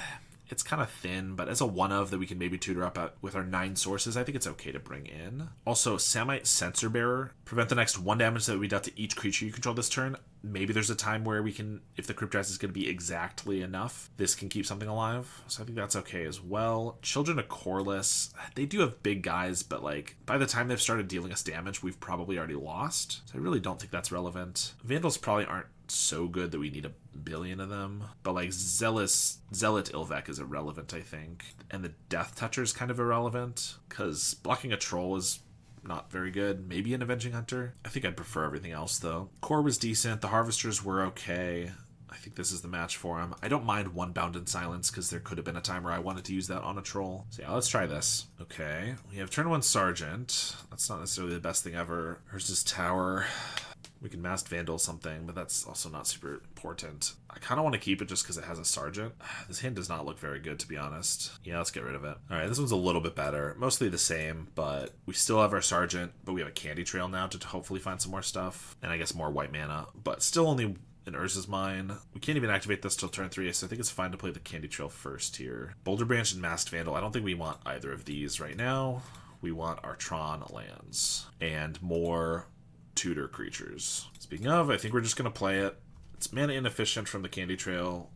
It's kind of thin, but as a one-of that we can maybe tutor up at with our 9 sources, I think it's okay to bring in. Also, Samite Censor Bearer. Prevent the next 1 damage that we dealt to each creature you control this turn. Maybe there's a time where we can, if the Crypt Rats is going to be exactly enough, this can keep something alive. So I think that's okay as well. Children of Corliss. They do have big guys, but like by the time they've started dealing us damage, we've probably already lost. So I really don't think that's relevant. Vandals probably aren't so good that we need a billion of them, but like Zealot Ilvek is irrelevant, I think, and the Death Toucher is kind of irrelevant because blocking a troll is not very good. Maybe an Avenging Hunter. I think I'd prefer everything else though. Core was decent. The Harvesters were okay. I think this is the match for him. I don't mind one Bound in Silence because there could have been a time where I wanted to use that on a troll. So yeah, let's try this. Okay, we have turn 1 Sergeant. That's not necessarily the best thing ever. Here's his Tower. We can Masked Vandal something, but that's also not super important. I kind of want to keep it just because it has a Sergeant. This hand does not look very good, to be honest. Yeah, let's get rid of it. All right, this one's a little bit better. Mostly the same, but we still have our Sergeant, but we have a Candy Trail now to hopefully find some more stuff. And I guess more white mana, but still only an Urza's Mine. We can't even activate this till turn 3, so I think it's fine to play the Candy Trail first here. Boulder Branch and Masked Vandal. I don't think we want either of these right now. We want our Tron lands and more tutor creatures. Speaking of, I think we're just going to play it. It's mana inefficient from the Candy Trail,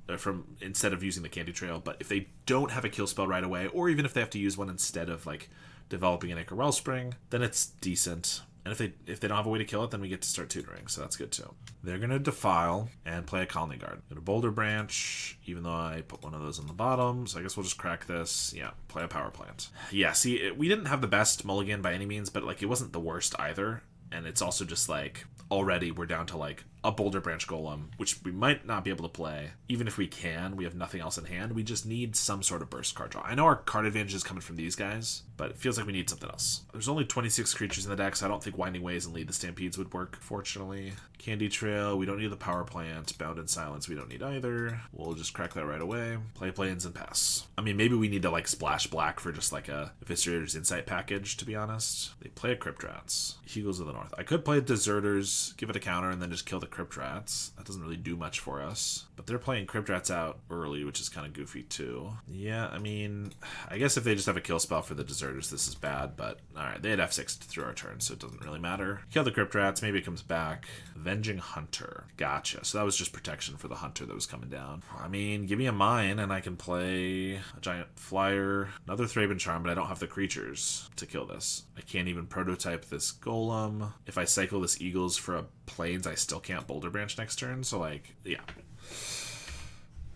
instead of using the Candy Trail, but if they don't have a kill spell right away, or even if they have to use one instead of like developing an Anchor Wellspring, then it's decent. And if they don't have a way to kill it, then we get to start tutoring, so that's good too. They're going to Defile and play a Colony Guard. Go to Boulder Branch, even though I put one of those on the bottom, so I guess we'll just crack this. Yeah, play a Power Plant. Yeah, see, we didn't have the best mulligan by any means, but like it wasn't the worst either. And it's also just like, already we're down to like a Boulder Branch Golem, which we might not be able to play. Even if we can, we have nothing else in hand. We just need some sort of burst card draw. I know our card advantage is coming from these guys, but it feels like we need something else. There's only 26 creatures in the deck, so I don't think Winding Ways and Lead the Stampedes would work, fortunately. Candy Trail, we don't need the Power Plant. Bound in Silence, we don't need either. We'll just crack that right away. Play Plains and pass. I mean, maybe we need to like splash black for just like a Eviscerator's Insight package, to be honest. They play a Crypt Rats. Eagles of the North. I could play Deserters, give it a counter, and then just kill the Crypt Rats. That doesn't really do much for us. But they're playing Crypt Rats out early, which is kind of goofy too. Yeah, I mean, I guess if they just have a kill spell for the Deserters, this is bad, but alright, they had F6 through our turn, so it doesn't really matter. Kill the Crypt Rats, maybe it comes back. Avenging Hunter. Gotcha. So that was just protection for the Hunter that was coming down. I mean, give me a mine and I can play a Giant Flyer, another Thraben Charm, but I don't have the creatures to kill this. I can't even prototype this Golem. If I cycle this Eagles for a Plains, I still can't Boulder Branch next turn, so like, yeah.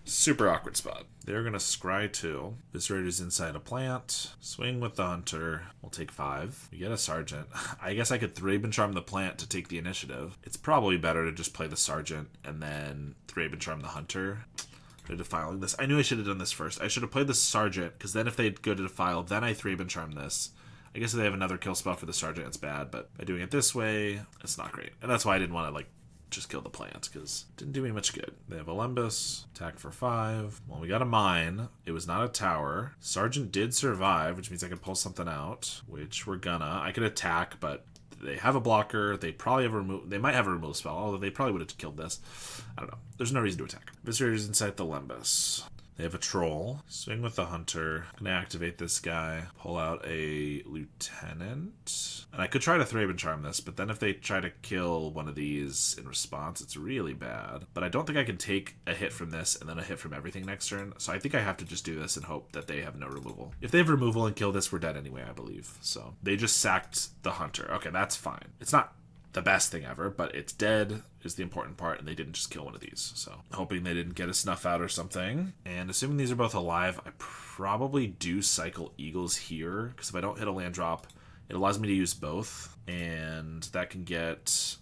Super awkward spot. They're going to scry 2. Eviscerator's inside a plant. Swing with the Hunter. We'll take 5. We get a Sergeant. I guess I could Thraben Charm the plant to take the initiative. It's probably better to just play the Sergeant and then Thraben Charm the Hunter. They're defiling this. I knew I should have done this first. I should have played the Sergeant, because then if they go to defile, then I Thraben Charm this. I guess if they have another kill spell for the Sergeant, it's bad, but by doing it this way, it's not great. And that's why I didn't want to, like, just kill the plant, because it didn't do me much good. They have Olympus, attack for 5. Well, we got a mine. It was not a tower. Sergeant did survive, which means I can pull something out, which we're gonna. I could attack, but they have a blocker. They probably have they might have a removal spell, although they probably would have killed this. I don't know. There's no reason to attack. Visitors inside the Limbus. They have a Troll. Swing with the Hunter. Gonna activate this guy. Pull out a Lieutenant. And I could try to Thraben Charm this, but then if they try to kill one of these in response, it's really bad. But I don't think I can take a hit from this and then a hit from everything next turn. So I think I have to just do this and hope that they have no removal. If they have removal and kill this, we're dead anyway, I believe. So they just sacked the Hunter. Okay, that's fine. It's not the best thing ever, but it's dead is the important part, and they didn't just kill one of these. So hoping they didn't get a snuff out or something. And assuming these are both alive, I probably do cycle Eagles here, because if I don't hit a land drop, it allows me to use both, and that can get,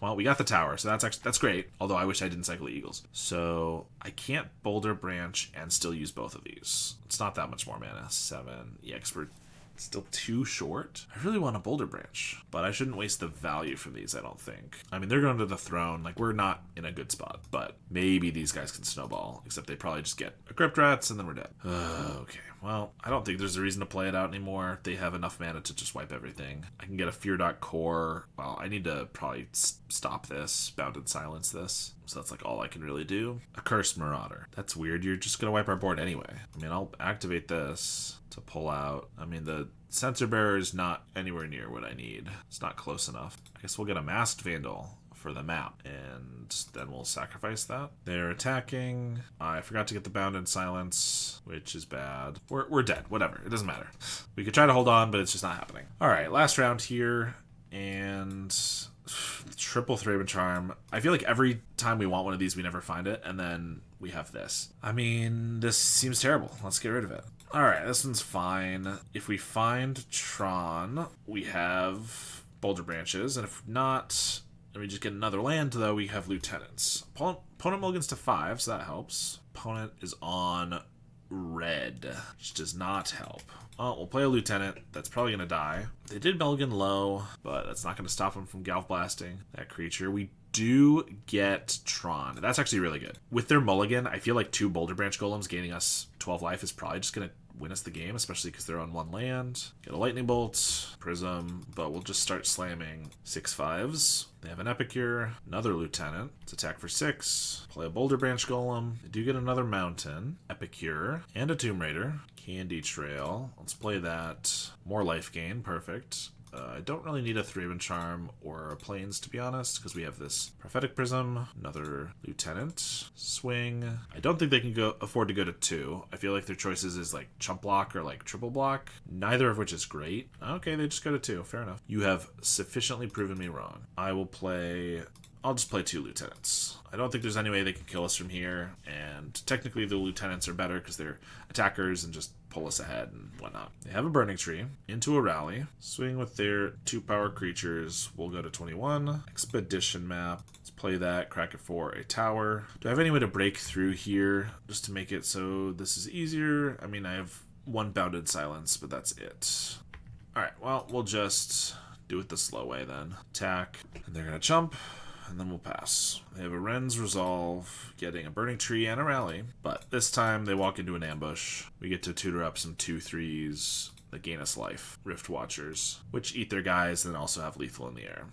well, we got the tower, so that's great, although I wish I didn't cycle Eagles. So I can't Boulder Branch and still use both of these. It's not that much more mana. 7. Yeah, because we're still too short. I really want a Boulder Branch, but I shouldn't waste the value from these, I don't think. I mean, they're going to the throne. Like, we're not in a good spot, but maybe these guys can snowball, except they probably just get a Crypt Rats, and then we're dead. Okay, well, I don't think there's a reason to play it out anymore. They have enough mana to just wipe everything. I can get a Fear Dot Core. Well, I need to probably stop this, Bound and Silence this. So that's like all I can really do. A Cursed Marauder. That's weird. You're just going to wipe our board anyway. I mean, I'll activate this to pull out. I mean, the Sensor Bearer is not anywhere near what I need. It's not close enough. I guess we'll get a Masked Vandal for the map, and then we'll sacrifice that. They're attacking. I forgot to get the Bound in Silence, which is bad. We're dead. Whatever. It doesn't matter. We could try to hold on, but it's just not happening. All right, last round here, and triple Thraben Charm. I feel like every time we want one of these, we never find it, and then we have this. I mean, this seems terrible. Let's get rid of it. Alright, this one's fine. If we find Tron, we have Boulder Branches, and if not, and we just get another land, though, we have Lieutenants. Opponent mulligans to 5, so that helps. Opponent is on red, which does not help. Well, we'll play a Lieutenant. That's probably going to die. They did mulligan low, but that's not going to stop him from Galv Blasting that creature. We do get Tron. That's actually really good. With their mulligan, I feel like 2 Boulder Branch Golems gaining us 12 life is probably just going to win us the game, especially because they're on 1 land. Get a Lightning Bolt, Prism, but we'll just start slamming 6/5s. They have an Epicure, another Lieutenant. It's attack for 6. Play a Boulder Branch Golem. They do get another Mountain, Epicure, and a Tomb Raider. Candy Trail. Let's play that. More life gain. Perfect. I don't really need a Thraben Charm or a Plains, to be honest, because we have this Prophetic Prism, another Lieutenant, Swing. I don't think they can afford to go to 2. I feel like their choices is like Chump Block or like Triple Block, neither of which is great. Okay, they just go to 2. Fair enough. You have sufficiently proven me wrong. I will play I'll just play 2 lieutenants. I don't think there's any way they can kill us from here, and technically the lieutenants are better because they're attackers and just pull us ahead and whatnot. They have a burning tree into a rally. Swing with their 2 power creatures. We'll go to 21. Expedition map. Let's play that. Crack it for a tower. Do I have any way to break through here just to make it so this is easier? I mean, I have 1 bounded silence, but that's it. Alright, well, we'll just do it the slow way then. Attack, and they're gonna jump, and then we'll pass. They have a Ren's Resolve, getting a burning tree and a rally, but this time they walk into an ambush. We get to tutor up some 2/3s that gain us life. Rift Watchers, which eat their guys and also have lethal in the air.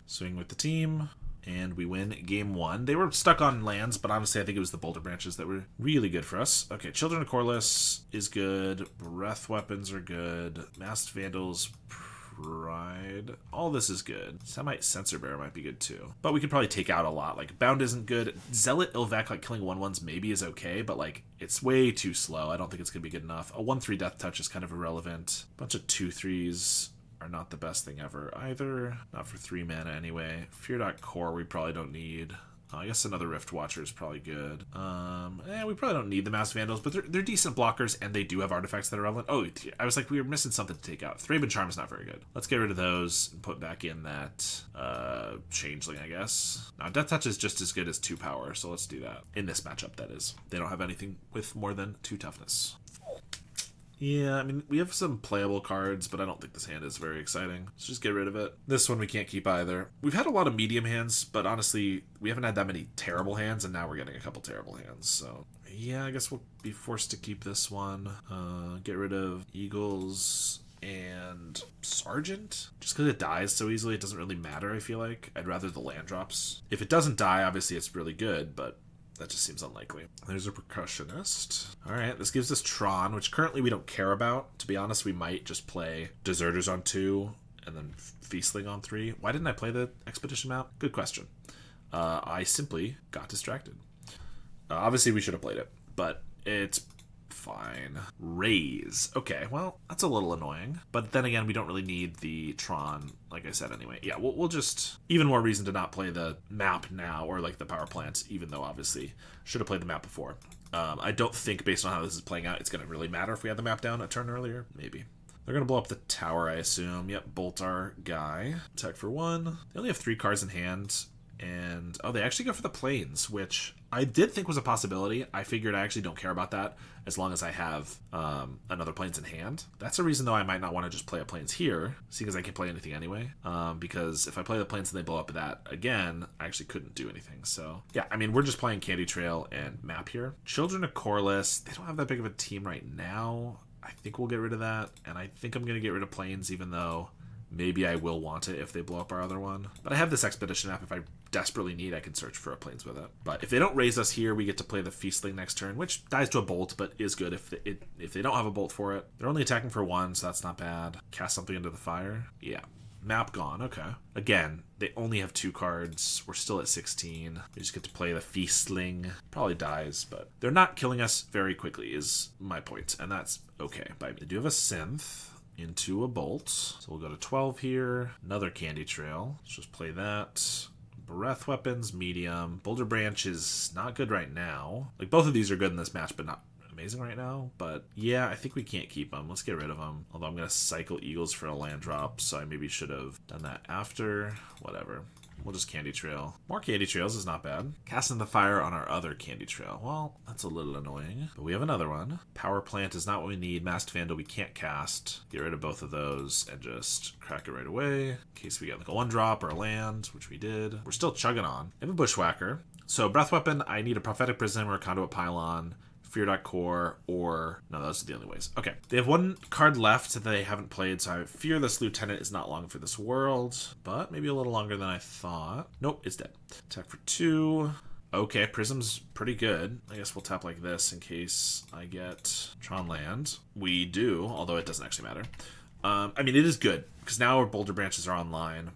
Swing with the team, and we win game 1. They were stuck on lands, but honestly I think it was the Boulder Branches that were really good for us. Okay, Children of Corliss is good. Breath Weapons are good. Masked Vandals, Pride. All this is good. Semite Censor Bearer might be good too. But we could probably take out a lot. Like, Bound isn't good. Zealot Ilvec, like, killing 1/1s maybe is okay, but, like, it's way too slow. I don't think it's going to be good enough. A 1/3 Death Touch is kind of irrelevant. A bunch of 2/3s are not the best thing ever either. Not for 3 mana anyway. Fear.Core we probably don't need. I guess another Rift Watcher is probably good. We probably don't need the Masked Vandals, but they're decent blockers, and they do have artifacts that are relevant. Oh, I was like, we were missing something to take out. Thraben Charm is not very good. Let's get rid of those and put back in that Changeling, I guess. Now, Death Touch is just as good as 2 power, so let's do that. In this matchup, that is. They don't have anything with more than 2 toughness. Yeah, I mean, we have some playable cards, but I don't think this hand is very exciting. Let's just get rid of it. This one we can't keep either. We've had a lot of medium hands, but honestly, we haven't had that many terrible hands, and now we're getting a couple terrible hands, so... Yeah, I guess we'll be forced to keep this one. Get rid of Eagles and Sergeant. Just because it dies so easily, it doesn't really matter, I feel like. I'd rather the land drops. If it doesn't die, obviously it's really good, but... that just seems unlikely. There's a Percussionist. Alright, this gives us Tron, which currently we don't care about. To be honest, we might just play Deserters on 2 and then Feastling on 3. Why didn't I play the Expedition map? Good question. I simply got distracted. Obviously, we should have played it, but it's fine. Raise. Okay, well, that's a little annoying. But then again, we don't really need the Tron, like I said anyway. Yeah, we'll just... even more reason to not play the map now, or like the power plants, even though obviously should have played the map before. I don't think, based on how this is playing out, it's going to really matter if we had the map down a turn earlier. Maybe. They're going to blow up the tower, I assume. Yep, bolt our guy. Attack for 1. They only have 3 cards in hand. And, oh, they actually go for the plains, which I did think was a possibility. I figured I actually don't care about that as long as I have another plains in hand. That's a reason, though, I might not want to just play a plains here, seeing as I can play anything anyway. Because if I play the plains and they blow up that again, I actually couldn't do anything. So, yeah, I mean, we're just playing Candy Trail and map here. Children of Corliss, they don't have that big of a team right now. I think we'll get rid of that, and I think I'm going to get rid of plains, even though... maybe I will want it if they blow up our other one. But I have this Expedition map. If I desperately need, I can search for a plains with it. But if they don't raise us here, we get to play the Feastling next turn, which dies to a bolt, but is good if they don't have a bolt for it. They're only attacking for 1, so that's not bad. Cast something into the fire. Yeah. Map gone. Okay. Again, they only have 2 cards. We're still at 16. We just get to play the Feastling. Probably dies, but they're not killing us very quickly is my point, and that's okay. But they do have a Synth into a bolt. So we'll go to 12 here. Another Candy Trail. Let's just play that. Breath Weapons, medium. Boulder Branch is not good right now. Like, both of these are good in this match, but not amazing right now. But yeah, I think we can't keep them. Let's get rid of them. Although I'm going to cycle Eagles for a land drop, so I maybe should have done that after. Whatever. We'll just Candy Trail. More Candy Trails is not bad. Casting the fire on our other Candy Trail. Well, that's a little annoying. But we have another one. Power Plant is not what we need. Masked Vandal we can't cast. Get rid of both of those and just crack it right away. In case we get like a 1-drop or a land, which we did. We're still chugging on. I have a Bushwhacker. So Breath Weapon, I need a Prophetic Prism or a Conduit Pylon. Fear.Core, or... no, those are the only ways. Okay. They have 1 card left that they haven't played, so I fear this Lieutenant is not long for this world, but maybe a little longer than I thought. Nope, it's dead. Attack for 2. Okay, Prism's pretty good. I guess we'll tap like this in case I get Tron land. We do, although it doesn't actually matter. I mean, it is good, because now our Boulder Branches are online.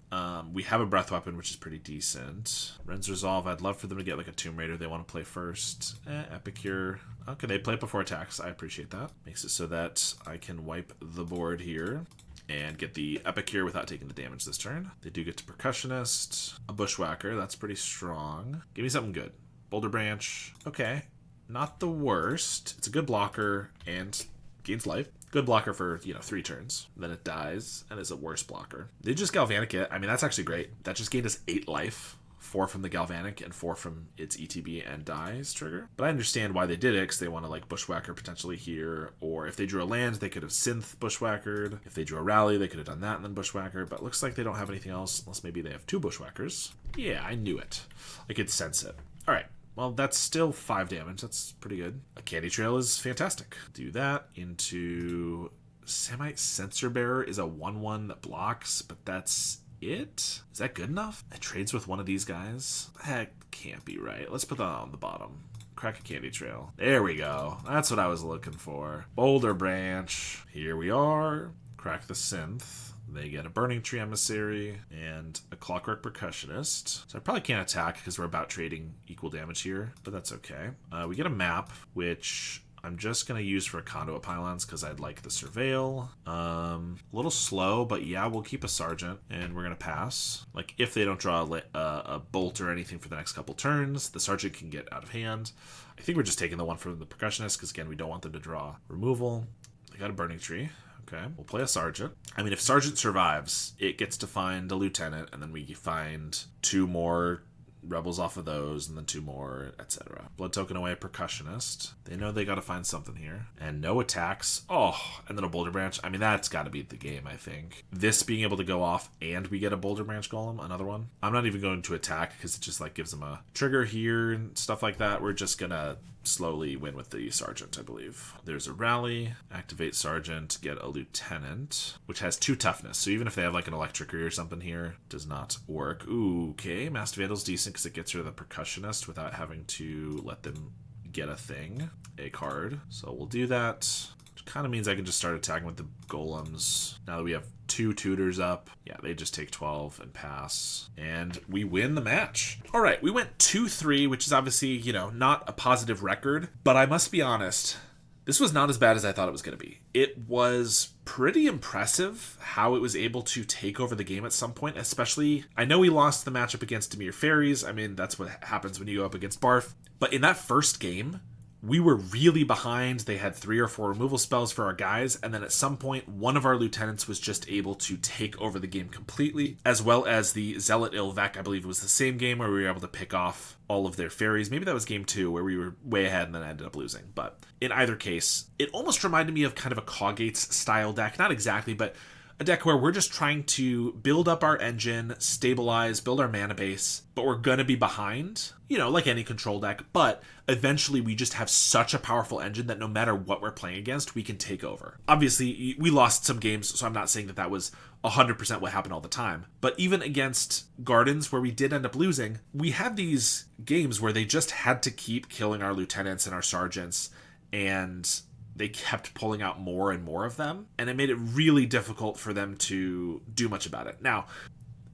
We have a Breath Weapon, which is pretty decent. Ren's Resolve, I'd love for them to get like a Tomb Raider they want to play first. Epicure. Okay, they play it before attacks. I appreciate that. Makes it so that I can wipe the board here. and get the Epic here without taking the damage this turn. They do get to Percussionist, a Bushwhacker, that's pretty strong. Give me something good. Boulder Branch, okay. Not the worst. It's a good blocker and gains life. Good blocker for, 3 turns. Then it dies and is a worse blocker. They just Galvanic it. I mean, that's actually great. That just gained us 8 life. 4 from the Galvanic and 4 from its ETB and dies trigger. But I understand why they did it, because they want to like Bushwhacker potentially here, or if they drew a land, they could have Synth Bushwhackered. If they drew a Rally, they could have done that and then Bushwhacker, but it looks like they don't have anything else, unless maybe they have 2 Bushwhackers. Yeah, I knew it. I could sense it. Alright, well that's still 5 damage, that's pretty good. A Candy Trail is fantastic. Do that into Semite Sensor Bearer is a 1/1 that blocks, but that's it? Is that good enough? It trades with one of these guys? That can't be right. Let's put that on the bottom. Crack a Candy Trail. There we go. That's what I was looking for. Boulder Branch. Here we are. Crack the Synth. They get a Burning Tree Emissary and a Clockwork Percussionist. So I probably can't attack because we're about trading equal damage here, but that's okay. We get a map, which I'm just going to use for Conduit Pylons because I'd like the Surveil. A little slow, but yeah, we'll keep a Sergeant, and we're going to pass. Like, if they don't draw a Bolt or anything for the next couple turns, the Sergeant can get out of hand. I think we're just taking the one from the Percussionist because, again, we don't want them to draw removal. They got a Burning Tree. Okay, we'll play a Sergeant. I mean, if Sergeant survives, it gets to find a Lieutenant, and then we find 2 more Rebels off of those, and then 2 more, etc. Blood Token away, Percussionist. They know they gotta find something here. And no attacks. Oh, and then a Boulder Branch. I mean, that's gotta be the game, I think. This being able to go off, and we get a Boulder Branch Golem, another one. I'm not even going to attack, because it just, like, gives them a trigger here, and stuff like that. We're just gonna slowly win with the Sergeant, I believe. There's a Rally, activate Sergeant, get a Lieutenant, which has 2 toughness. So even if they have like an Electricity or something here, does not work. Ooh, okay, Masked Vandal's decent because it gets rid of the Percussionist without having to let them get a card. So we'll do that. Which kind of means I can just start attacking with the Golems. Now that we have 2 tutors up, yeah, they just take 12 and pass. And we win the match. All right, we went 2-3, which is obviously, not a positive record. But I must be honest, this was not as bad as I thought it was going to be. It was pretty impressive how it was able to take over the game at some point, especially, I know we lost the matchup against Dimir Fairies. I mean, that's what happens when you go up against Barf. But in that first game, we were really behind. They had 3 or 4 removal spells for our guys, and then at some point, one of our lieutenants was just able to take over the game completely, as well as the Zealot Ilvek, I believe it was the same game where we were able to pick off all of their fairies. Maybe that was game 2 where we were way ahead and then ended up losing. But in either case, it almost reminded me of kind of a Coggates style deck. Not exactly, but a deck where we're just trying to build up our engine, stabilize, build our mana base, but we're going to be behind, like any control deck. But eventually we just have such a powerful engine that no matter what we're playing against, we can take over. Obviously, we lost some games, so I'm not saying that was 100% what happened all the time. But even against Gardens, where we did end up losing, we had these games where they just had to keep killing our lieutenants and our sergeants, and they kept pulling out more and more of them, and it made it really difficult for them to do much about it. Now,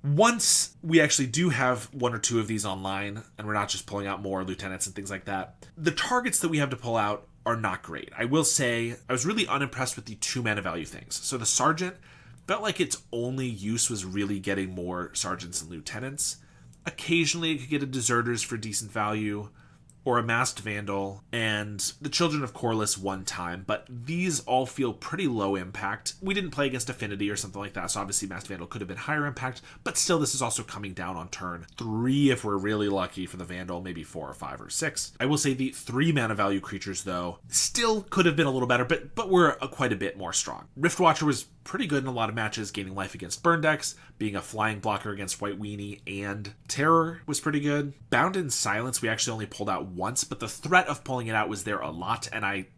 once we actually do have 1 or 2 of these online, and we're not just pulling out more lieutenants and things like that, the targets that we have to pull out are not great. I will say, I was really unimpressed with the 2 mana value things. So the Sergeant felt like its only use was really getting more Sergeants and Lieutenants. Occasionally it could get a Deserters for decent value, or a Masked Vandal, and the Children of Corliss 1 time, but these all feel pretty low impact. We didn't play against Affinity or something like that, so obviously Masked Vandal could have been higher impact, but still this is also coming down on turn 3 if we're really lucky for the Vandal, maybe 4 or 5 or 6. I will say the 3 mana value creatures, though, still could have been a little better, but were quite a bit more strong. Riftwatcher was pretty good in a lot of matches, gaining life against burn decks, being a flying blocker against White Weenie, and Terror was pretty good. Bound in Silence we actually only pulled out once, but the threat of pulling it out was there a lot, and I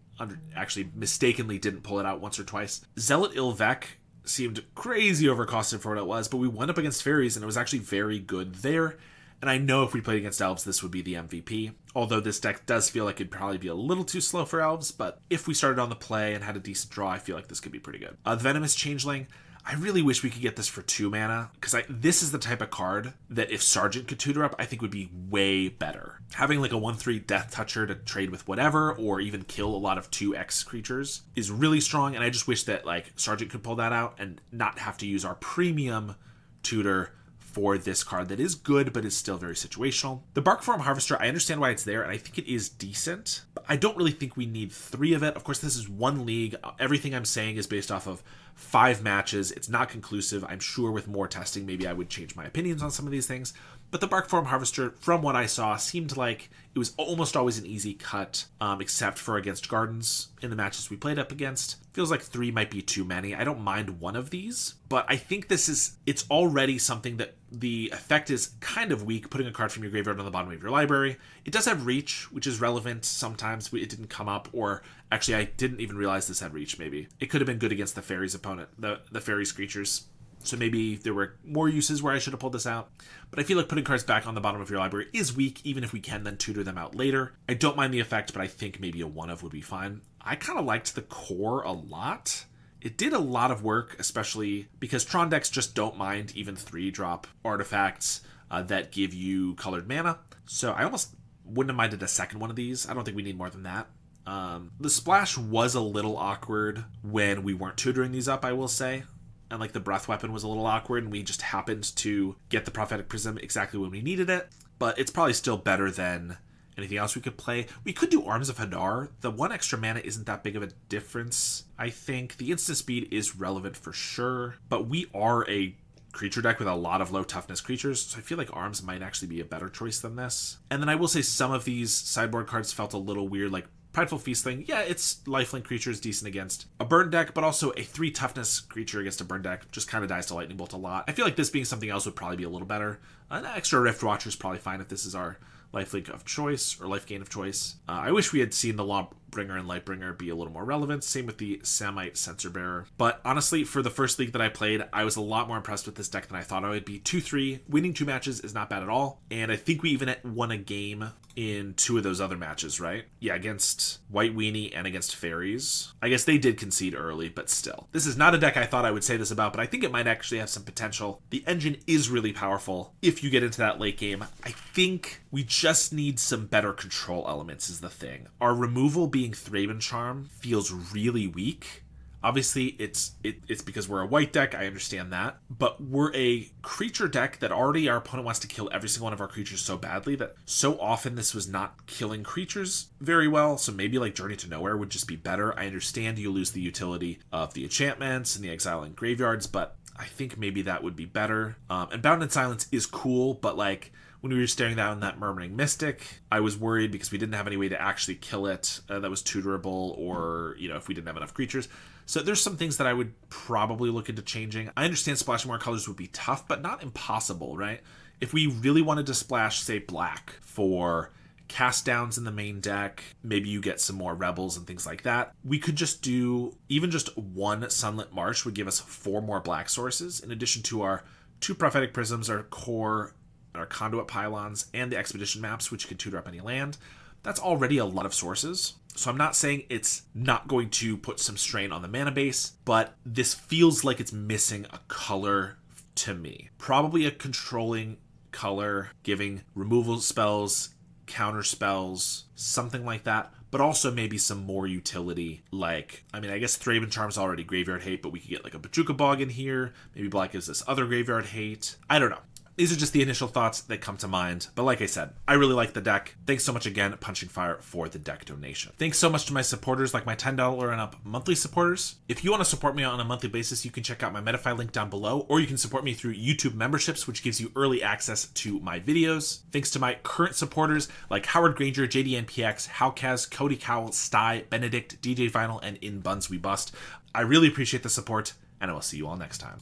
actually mistakenly didn't pull it out once or twice. Zealot Ilvek seemed crazy overcosted for what it was, but we went up against fairies, and it was actually very good there. And I know if we played against elves, this would be the MVP. Although this deck does feel like it'd probably be a little too slow for elves, but if we started on the play and had a decent draw, I feel like this could be pretty good. The Venomous Changeling, I really wish we could get this for 2 mana, because this is the type of card that if Sergeant could tutor up, I think would be way better. Having like a 1/3 Death Toucher to trade with whatever, or even kill a lot of 2x creatures is really strong, and I just wish that like Sergeant could pull that out and not have to use our premium tutor for this card that is good, but is still very situational. The Bark Form Harvester, I understand why it's there, and I think it is decent, but I don't really think we need 3 of it. Of course, this is 1 league. Everything I'm saying is based off of 5 matches. It's not conclusive. I'm sure with more testing, maybe I would change my opinions on some of these things. But the Bark Form Harvester, from what I saw, seemed like it was almost always an easy cut, except for against Gardens in the matches we played up against. Feels like 3 might be too many. I don't mind 1 of these, but I think it's already something that the effect is kind of weak, putting a card from your graveyard on the bottom of your library. It does have reach, which is relevant sometimes. It didn't come up, or actually I didn't even realize this had reach, maybe. It could have been good against the Fairies opponent, the Fairies creatures. So maybe there were more uses where I should have pulled this out. But I feel like putting cards back on the bottom of your library is weak, even if we can then tutor them out later. I don't mind the effect, but I think maybe a 1 of would be fine. I kind of liked the core a lot. It did a lot of work, especially because Tron decks just don't mind even 3-drop artifacts that give you colored mana. So I almost wouldn't have minded a second one of these. I don't think we need more than that. The splash was a little awkward when we weren't tutoring these up, I will say. And like the Breath Weapon was a little awkward, and we just happened to get the Prophetic Prism exactly when we needed it. But it's probably still better than anything else we could play. We could do Arms of Hadar. The 1 extra mana isn't that big of a difference, I think. The instant speed is relevant for sure, but we are a creature deck with a lot of low toughness creatures, so I feel like Arms might actually be a better choice than this. And then I will say some of these sideboard cards felt a little weird, like Prideful Feastling. Yeah, it's lifelink creatures, decent against a burn deck, but also a 3 toughness creature against a burn deck just kind of dies to Lightning Bolt a lot. I feel like this being something else would probably be a little better. An extra Rift Watcher is probably fine if this is our lifelink of choice or life gain of choice. I wish we had seen the Lawbringer and Lightbringer be a little more relevant. Same with the Samite Censor Bearer. But honestly, for the first league that I played, I was a lot more impressed with this deck than I thought I would be. 2-3, winning 2 matches is not bad at all. And I think we even won a game in 2 of those other matches, right? Yeah, against White Weenie and against Fairies. I guess they did concede early, but still. This is not a deck I thought I would say this about, but I think it might actually have some potential. The engine is really powerful if you get into that late game. I think we just need some better control elements is the thing. Our removal being Thraben Charm feels really weak. Obviously, it's because we're a white deck, I understand that. But we're a creature deck that already our opponent wants to kill every single one of our creatures so badly that so often this was not killing creatures very well. So maybe like Journey to Nowhere would just be better. I understand you lose the utility of the enchantments and the exiling graveyards, but I think maybe that would be better. And Bound in Silence is cool, but like when we were staring down that Murmuring Mystic, I was worried because we didn't have any way to actually kill it that was tutorable, or, you know, if we didn't have enough creatures. So there's some things that I would probably look into changing. I understand splashing more colors would be tough, but not impossible, right? If we really wanted to splash, say, black for cast downs in the main deck, maybe you get some more rebels and things like that. We could just do, even just 1 Sunlit Marsh would give us 4 more black sources, in addition to our 2 Prophetic Prisms, our core, our Conduit Pylons, and the Expedition Maps, which can tutor up any land. That's already a lot of sources. So I'm not saying it's not going to put some strain on the mana base, but this feels like it's missing a color to me. Probably a controlling color, giving removal spells, counter spells, something like that. But also maybe some more utility, like, I mean, I guess Thraben Charm's already graveyard hate, but we could get like a Bojuka Bog in here. Maybe black gives us other graveyard hate. I don't know. These are just the initial thoughts that come to mind. But like I said, I really like the deck. Thanks so much again, Punching Fire, for the deck donation. Thanks so much to my supporters, like my $10 and up monthly supporters. If you want to support me on a monthly basis, you can check out my Metafy link down below, or you can support me through YouTube memberships, which gives you early access to my videos. Thanks to my current supporters, like Howard Granger, JDNPX, Howkaz, Cody Cowell, Sty, Benedict, DJ Vinyl, and In Buns We Bust. I really appreciate the support, and I will see you all next time.